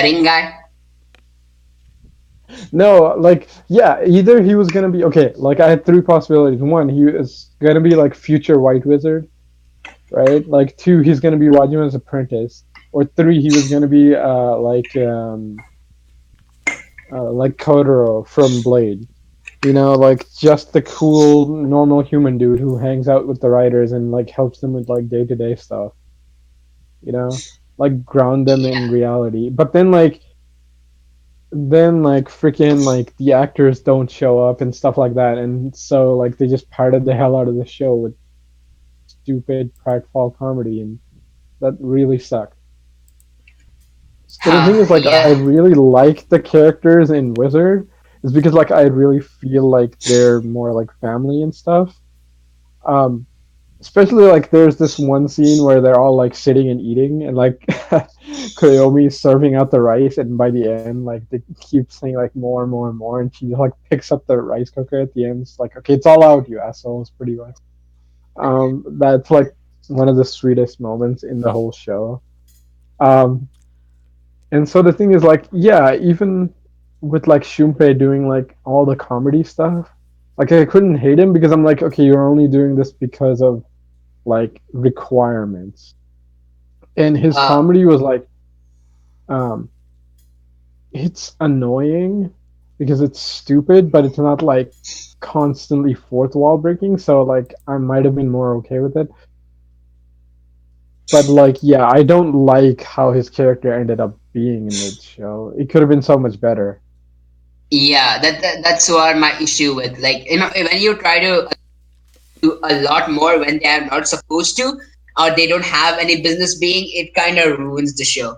ring guy.
No, like yeah, either he was gonna be okay. Like I had three possibilities. One, he is gonna be like future White Wizard, right? Like two, he's gonna be Wajima's apprentice, or three, he was gonna be like Kotaro from Blade. You know, like just the cool normal human dude who hangs out with the writers and like helps them with like day to day stuff. You know, like ground them
Yeah,
in reality. But then like freaking like the actors don't show up and stuff like that and so like they just parted the hell out of the show with stupid pratfall comedy and that really sucked but the thing is like I
yeah.
really like the characters in Wizard is because like I really feel like they're more like family and stuff um especially like there's this one scene where they're all like sitting and eating and like Koyomi's serving out the rice and by the end like they keep saying like more and more and more and she just like picks up the rice cooker at the end. It's like okay, it's all out, you assholes, pretty much. That's like one of the sweetest moments in the whole show. Um, and so the thing is like yeah, even with like Shumpei doing like all the comedy stuff, like I couldn't hate him because I'm like okay, you're only doing this because of like requirements and his
Uh,
comedy was like um it's annoying because it's stupid but it's not like constantly fourth wall breaking so like I might have been more okay with it but like yeah I don't like how his character ended up being in the show it could have been so much better
yeah, that's what my issue with like when you try to do a lot more when they are not supposed to or they don't have any business being, it kind of ruins the show.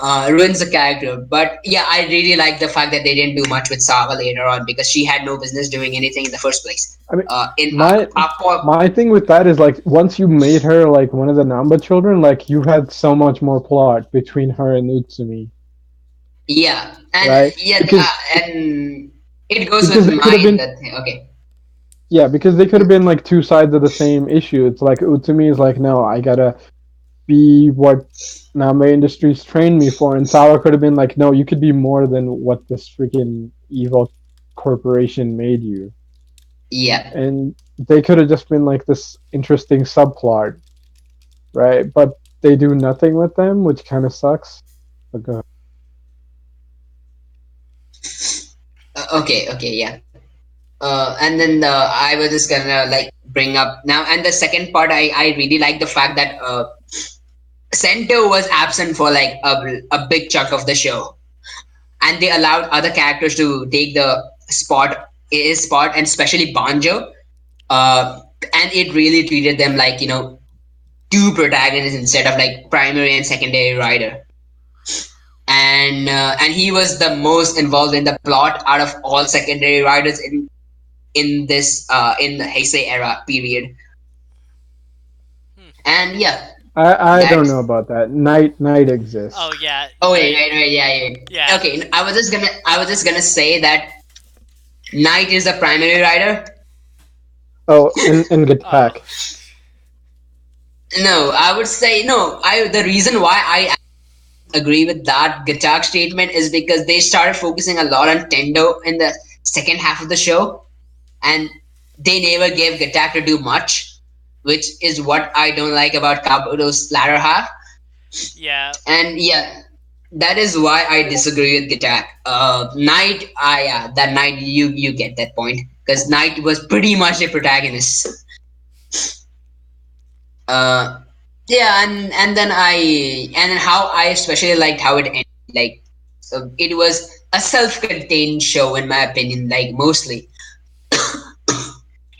Ruins the character. But yeah, I really like the fact that they didn't do much with Saga later on because she had no business doing anything in the first place.
I mean
In
my
Aqua,
my thing with that is like once you made her like one of the Namba children like you had so much more plot between her and Utsumi
yeah, and
right
yeah, and it goes with
because they could have
mine
been
that okay.
yeah because they could have been like two sides of the same issue it's like Utsumi is like no I gotta be what Name Industries trained me for, and Sawa could have been like, no, you could be more than what this freaking evil corporation made you.
Yeah.
And they could have just been like this interesting subplot, right? But they do nothing with them, which kind of sucks. But go
Okay, okay, yeah. And then I was just gonna like bring up now, and the second part, I really like the fact that Sento was absent for like a big chunk of the show, and they allowed other characters to take the his spot, and especially Banjo. And it really treated them like, two protagonists instead of like primary and secondary rider. And he was the most involved in the plot out of all secondary riders in the Heisei era period.
Hmm.
And yeah,
I don't know
that's.
about that. Night
Oh
exists.
yeah,
Oh wait,
night.
right, yeah, yeah.
Yeah.
Okay, I was just gonna say that Knight is the primary rider.
Oh, and
Oh.
Gattack.
No, I would say no. The reason why I agree with that Gatak statement is because they started focusing a lot on Tendo in the second half of the show, and they never gave Gatak to do much, which is what I don't like about Kabuto's latter half.
Yeah.
And yeah, that is why I disagree with Gatak. Knight, yeah, that Knight, you get that point, because Knight was pretty much a protagonist. Uh, yeah, and then how I especially liked how it ended. Like, so it was a self-contained show in my opinion. Like mostly,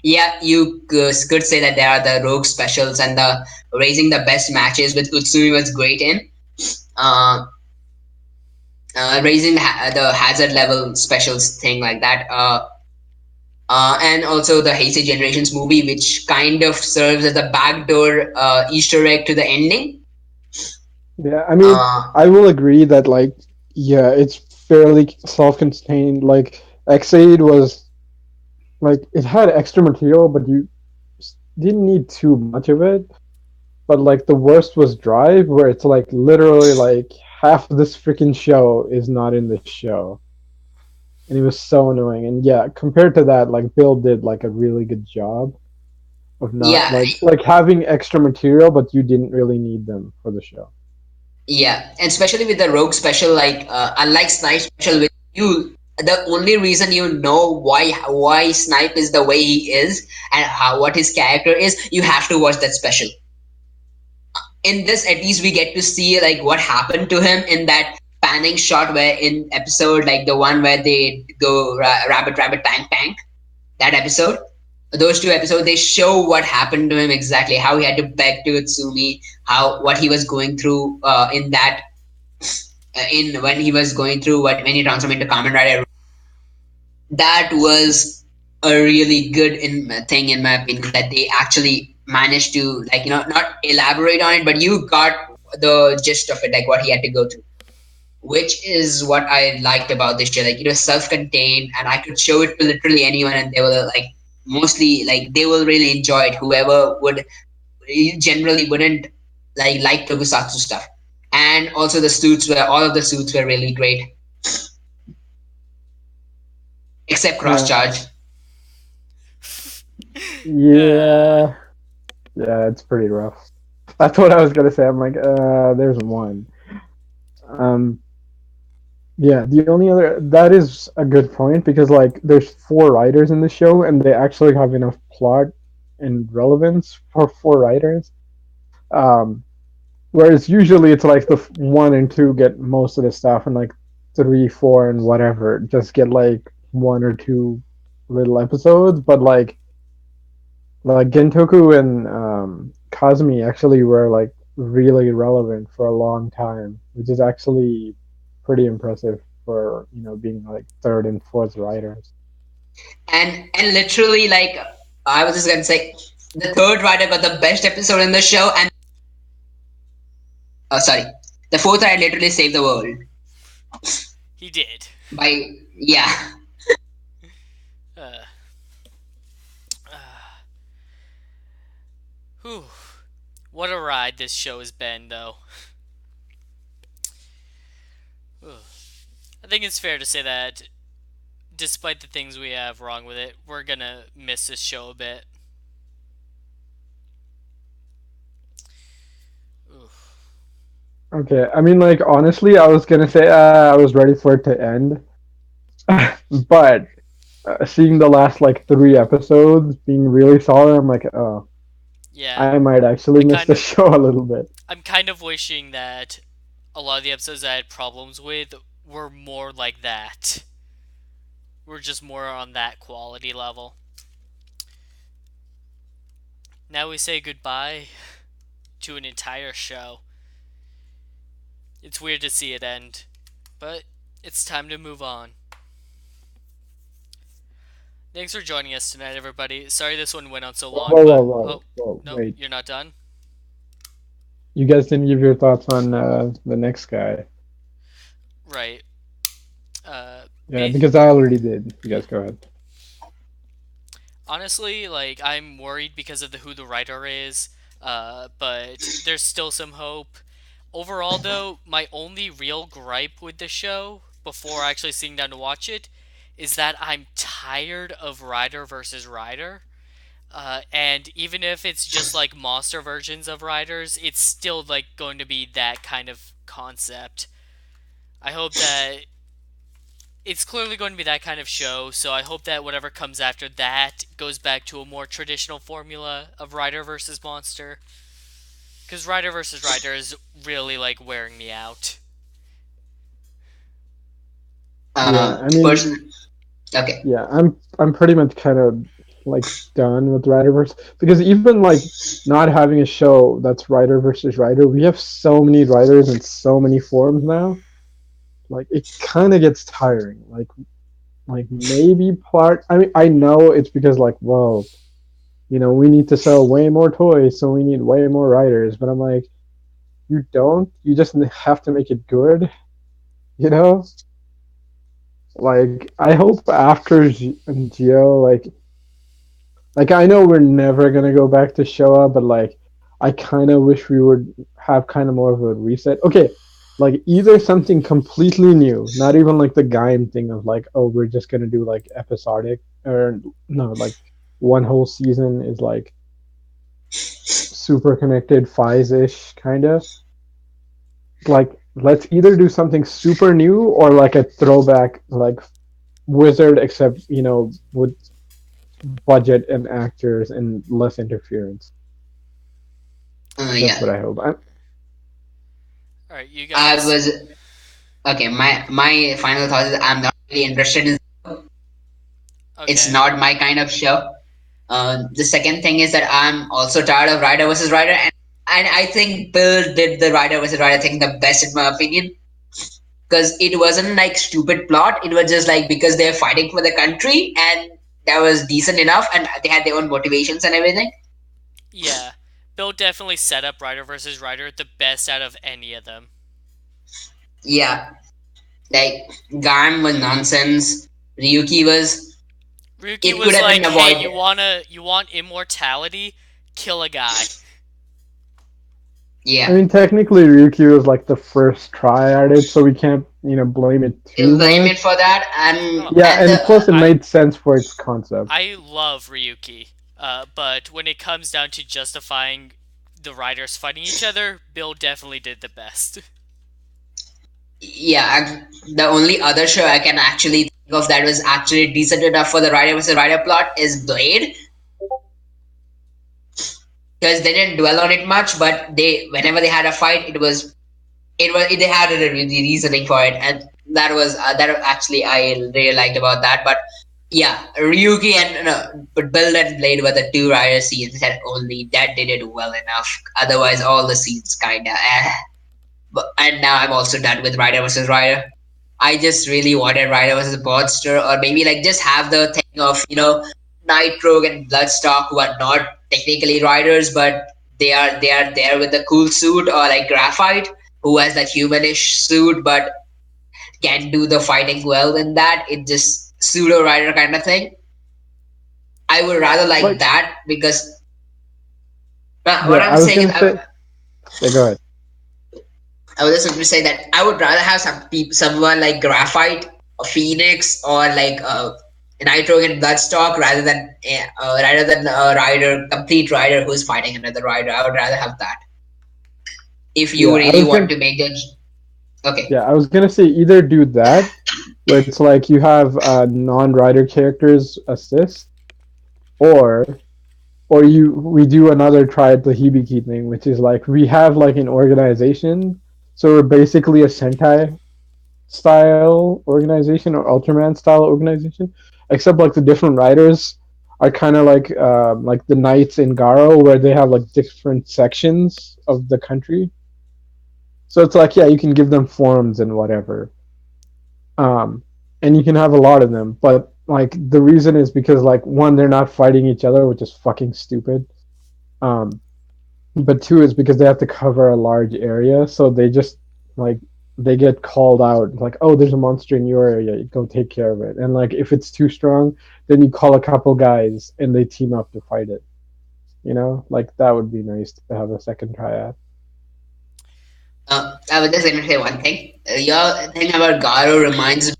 yeah, you could say that there are the rogue specials and the raising the best matches, with Utsumi was great in. Uh, Raising the hazard level specials thing like that. And also the Heisei Generations movie, which kind of serves as a backdoor Easter egg to the ending.
Yeah, I mean,
Uh,
I will agree that like yeah, it's fairly self-contained. Like Xaid was like it had extra material, but you didn't need too much of it. But like the worst was Drive, where it's like literally like half of this freaking show is not in the show, and it was so annoying. And yeah, compared to that, like Bill did like a really good job of not
yeah,
like having extra material, but you didn't really need them for the show.
yeah, and especially with the rogue special, like unlike Snipe special, with you, the only reason you know why Snipe is the way he is and how what his character is, you have to watch that special. In this, at least we get to see like what happened to him in that panning shot where in episode like the one where they go rabbit rabbit tank tank, that episode, those two episodes, they show what happened to him exactly, how he had to beg to Utsumi, how what he was going through in that in when he was going through what when he transformed into Kamen Rider. That was a really good thing in my opinion, that they actually managed to like not elaborate on it, but you got the gist of it, like what he had to go through, which is what I liked about this show. Like it was self-contained, and I could show it to literally anyone, and they will like mostly like they will really enjoy it. Whoever would generally wouldn't like Tokusatsu stuff, and also the suits were all of the suits were really great, except Cross
Yeah,
Charge.
uh,
yeah, yeah. It's pretty rough. That's what I was gonna say. I'm like, there's one. Um, yeah. The only other that is a good point because like there's four writers in the show and they actually have enough plot and relevance for four writers. Um, Whereas usually it's like the one and two get most of the stuff, and like three, four, and whatever just get like one or two little episodes. But like Gentoku and Kazumi actually were like really relevant for a long time, which is actually pretty impressive for being like third and fourth writers.
And literally like I was just gonna say the third writer got the best episode in the show, and sorry, the fourth writer literally saved the world
he did.
by yeah.
Uh, uh, whew. What a ride this show has been, though. Ugh. I think it's fair to say that, despite the things we have wrong with it, we're gonna miss this show a bit. Oof.
Okay, I mean, like honestly, I was gonna say I was ready for it to end, but seeing the last like 3 episodes being really solid, I'm like, oh,
Yeah,
I might actually
I
miss
kind
the
of
show a little bit.
I'm kind of wishing that a lot of the episodes I had problems with were more like that. We're just more on that quality level. Now we say goodbye to an entire show. It's weird to see it end, but it's time to move on. Thanks for joining us tonight, everybody. Sorry this one went on so long,
Whoa, whoa,
but
whoa,
oh,
whoa!
no,
Wait,
you're not done?
you guys didn't give your thoughts on the next guy.
Right. Uh,
Yeah,
ba-
because I already did. You guys go ahead.
Honestly, like I'm worried because of who the writer is, but there's still some hope. Overall, though, my only real gripe with the show before actually sitting down to watch it is that I'm tired of Rider versus Rider. And even if it's just like monster versions of Riders, it's still like going to be that kind of concept. I hope that it's clearly going to be that kind of show, so I hope that whatever comes after that goes back to a more traditional formula of Rider versus Monster. Because Rider versus Rider is really like wearing me out.
Yeah, I mean,
Person. Okay.
yeah, I'm pretty much kind of like done with Riderverse because even like not having a show that's Rider versus Rider, we have so many writers and so many forms now. Like it kind of gets tiring. Like maybe part. I mean, I know it's because like, well, we need to sell way more toys, so we need way more writers. But I'm like, you don't. You just have to make it good. You know, like I hope after Geo, like I know we're never gonna go back to Showa, but like I kind of wish we would have kind of more of a reset. Okay, like either something completely new, not even like the Gaim thing of like, oh, we're just gonna do like episodic, or no, like one whole season is like super connected, Fies ish kind of. Like let's either do something super new or like a throwback, like Wizard, except with budget and actors and less interference. That's
Yeah.
what I hope.
Alright, you
I
guys.
was okay. My final thought is I'm not really interested in. It's
Okay.
not my kind of show. The second thing is that I'm also tired of Rider versus Rider, and I think Bill did the Rider versus Rider thing the best in my opinion, because it wasn't like stupid plot. It was just like because they're fighting for the country, and that was decent enough, and they had their own motivations and everything.
Yeah. Bill definitely set up Rider versus Rider the best out of any of them.
Yeah, like Garm was nonsense. Ryuki was.
Ryuki
It could
was
have been
like, "Hey,
avoided.
you want immortality? Kill a guy."
I
Yeah,
mean, technically, Ryukyu was like the first try at it, so we can't, blame it too
blame it
much.
for that, and
Oh,
Yeah,
and
and
the
plus, it
I
made sense for its concept.
I love Ryuki. But when it comes down to justifying the riders fighting each other, Bill definitely did the best.
yeah, the only other show I can actually think of that was actually decent enough for the Rider versus Rider plot is Blade, because they didn't dwell on it much, but they whenever they had a fight, they had a reasoning for it, and that actually I really liked about that. But yeah, Ryuki and no, but Build and Blade were the two Rider scenes that only that did it well enough. Otherwise, all the scenes kinda eh. And now I'm also done with Rider versus Rider. I just really wanted Rider versus Monster, or maybe like just have the thing of Nightrogue and Bloodstock, who are not technically riders, but they are there with the cool suit, or like Graphite, who has that humanish suit but can do the fighting well in that. It just pseudo rider kind of thing. I would rather like
Like,
that because what
yeah,
I'm
I was
saying is
gonna say, yeah, go ahead.
I was just going to say that I would rather have someone like Graphite or Phoenix or like Nitrogen Bloodstock rather than a rider, complete rider who's fighting another rider. I would rather have that. If you
Yeah, I
really
was
want
gonna,
to make it, Okay.
Yeah, I was gonna say either do that, where it's like you have non-writer characters assist, or we do another try the Hibiki thing, which is like we have like an organization, so we're basically a Sentai style organization or Ultraman style organization, except like the different writers are kind of like the knights in Garo, where they have like different sections of the country. So it's like yeah, you can give them forms and whatever, um, and you can have a lot of them. But like the reason is because like one, they're not fighting each other, which is fucking stupid. Um, but two is because they have to cover a large area, so they just like they get called out like, oh, there's a monster in your area, you go take care of it. And like if it's too strong, then you call a couple guys and they team up to fight it. Like that would be nice to have a second triad.
I was just going to say one thing. Your thing about Garo reminds me.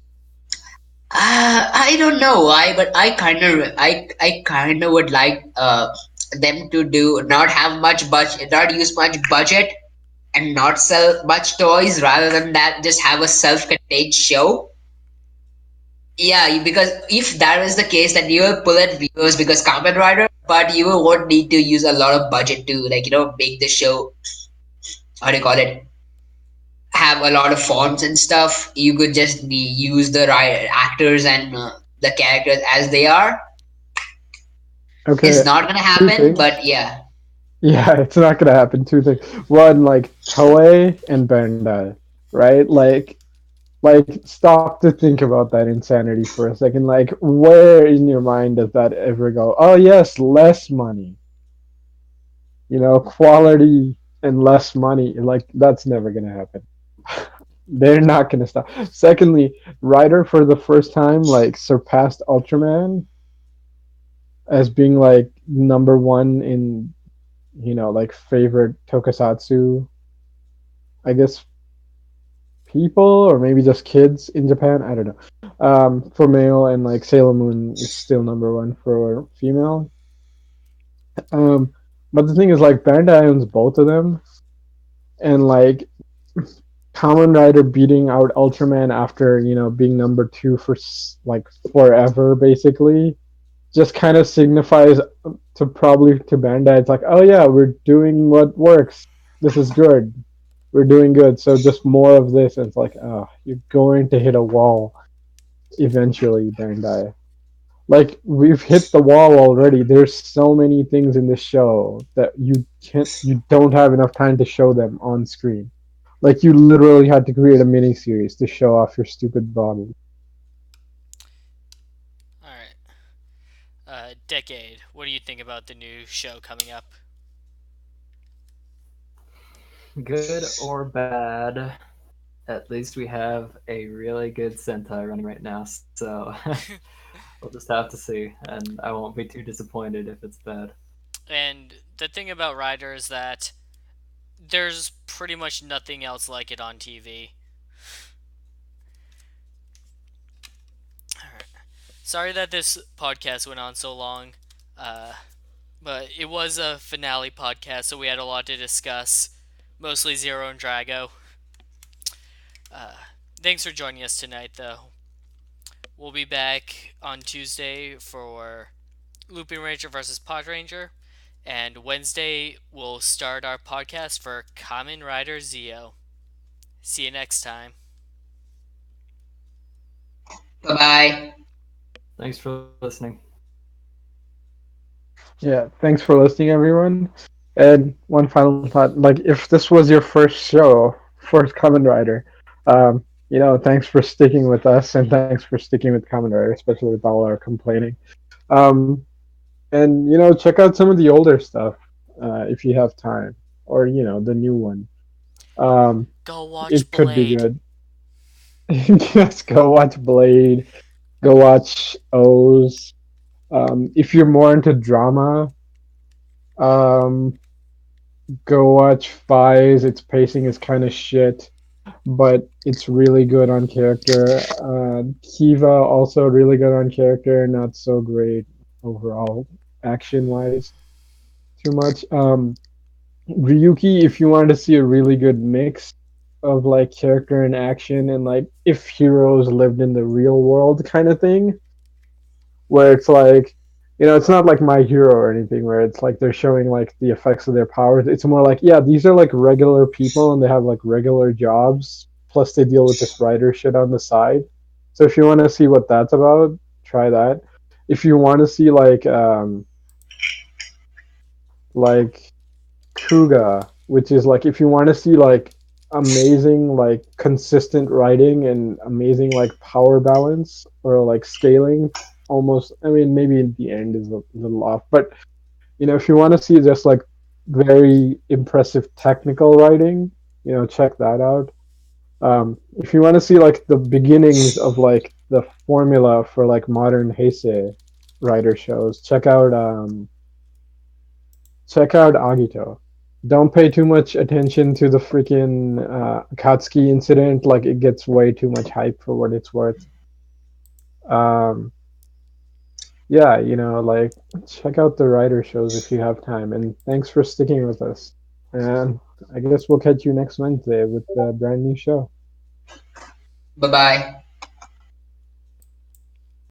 I don't know why, but I kind of would like them to do not have much budget, not use much budget, and not sell much toys. Rather than that, just have a self-contained show. Yeah, because if that is the case, then you will pull in viewers because Kamen Rider, but you won't need to use a lot of budget to make the show. How do you call it? Have a lot of fonts and stuff. You could just use the right actors and the characters as they are. It's
Okay,
not gonna
two
happen,
things.
but yeah.
Yeah, it's not gonna happen. Two things. One, like Toei and Bandai, right? Like stop to think about that insanity for a second. Like where in your mind does that ever go? Oh yes, less money, quality and less money. Like that's never gonna happen. They're not gonna stop. Secondly, Ryder for the first time like surpassed Ultraman as being like number one in like favorite tokusatsu, I guess, people, or maybe just kids in Japan. I don't know. For male, and like Sailor Moon is still number one for female. Um, but the thing is, like Bandai owns both of them, and like Kamen Rider beating out Ultraman after being number two for like forever, basically, just kind of signifies to Bandai. It's like, oh yeah, we're doing what works. This is good. We're doing good. So just more of this. And it's like, oh, you're going to hit a wall eventually, Bandai. Like we've hit the wall already. There's so many things in this show that you don't have enough time to show them on screen. Like you literally had to create a mini series to show off your stupid body.
All right. Decade. What do you think about the new show coming up?
Good or bad, at least we have a really good Sentai running right now, so we'll just have to see, and I won't be too disappointed if it's bad.
And the thing about Rider is that there's pretty much nothing else like it on TV. All right. Sorry that this podcast went on so long, uh, but it was a finale podcast, so we had a lot to discuss. Mostly Zero and Drago. Uh, Thanks for joining us tonight, though. We'll be back on Tuesday for Looping Ranger versus Pod Ranger, and Wednesday we'll start our podcast for Kamen Rider Zeo. See you next time.
Bye bye.
Thanks for listening.
Yeah, thanks for listening, everyone. And one final thought: like, if this was your first show, first Kamen Rider, thanks for sticking with us, and thanks for sticking with Kamen Rider, especially with all our complaining. Um, and check out some of the older stuff if you have time, or the new one. Um,
Go watch
it could be
Blade.
good. Just go watch Blade. Go watch O's. If you're more into drama, um, go watch Fies. Its pacing is kind of shit, but it's really good on character. Kiva also really good on character, not so great overall action wise. Too much. Ryuki, if you wanted to see a really good mix of like character and action and like if heroes lived in the real world kind of thing, where it's like, it's not like My Hero or anything where it's like they're showing like the effects of their powers. It's more like, yeah, these are like regular people and they have like regular jobs, plus they deal with this writer shit on the side. So if you want to see what that's about, try that. If you want to see like Kuga, which is like if you want to see like amazing like consistent writing and amazing like power balance or like scaling, almost, I mean, maybe in the end is a little off, but if you want to see just like very impressive technical writing, check that out. If you want to see like the beginnings of like the formula for like modern Heisei writer shows, check out Agito. Don't pay too much attention to the freaking Akatsuki incident. Like, it gets way too much hype for what it's worth. Um, yeah, like, check out the writer shows if you have time. And thanks for sticking with us. And I guess we'll catch you next Wednesday with a brand new show.
Bye bye.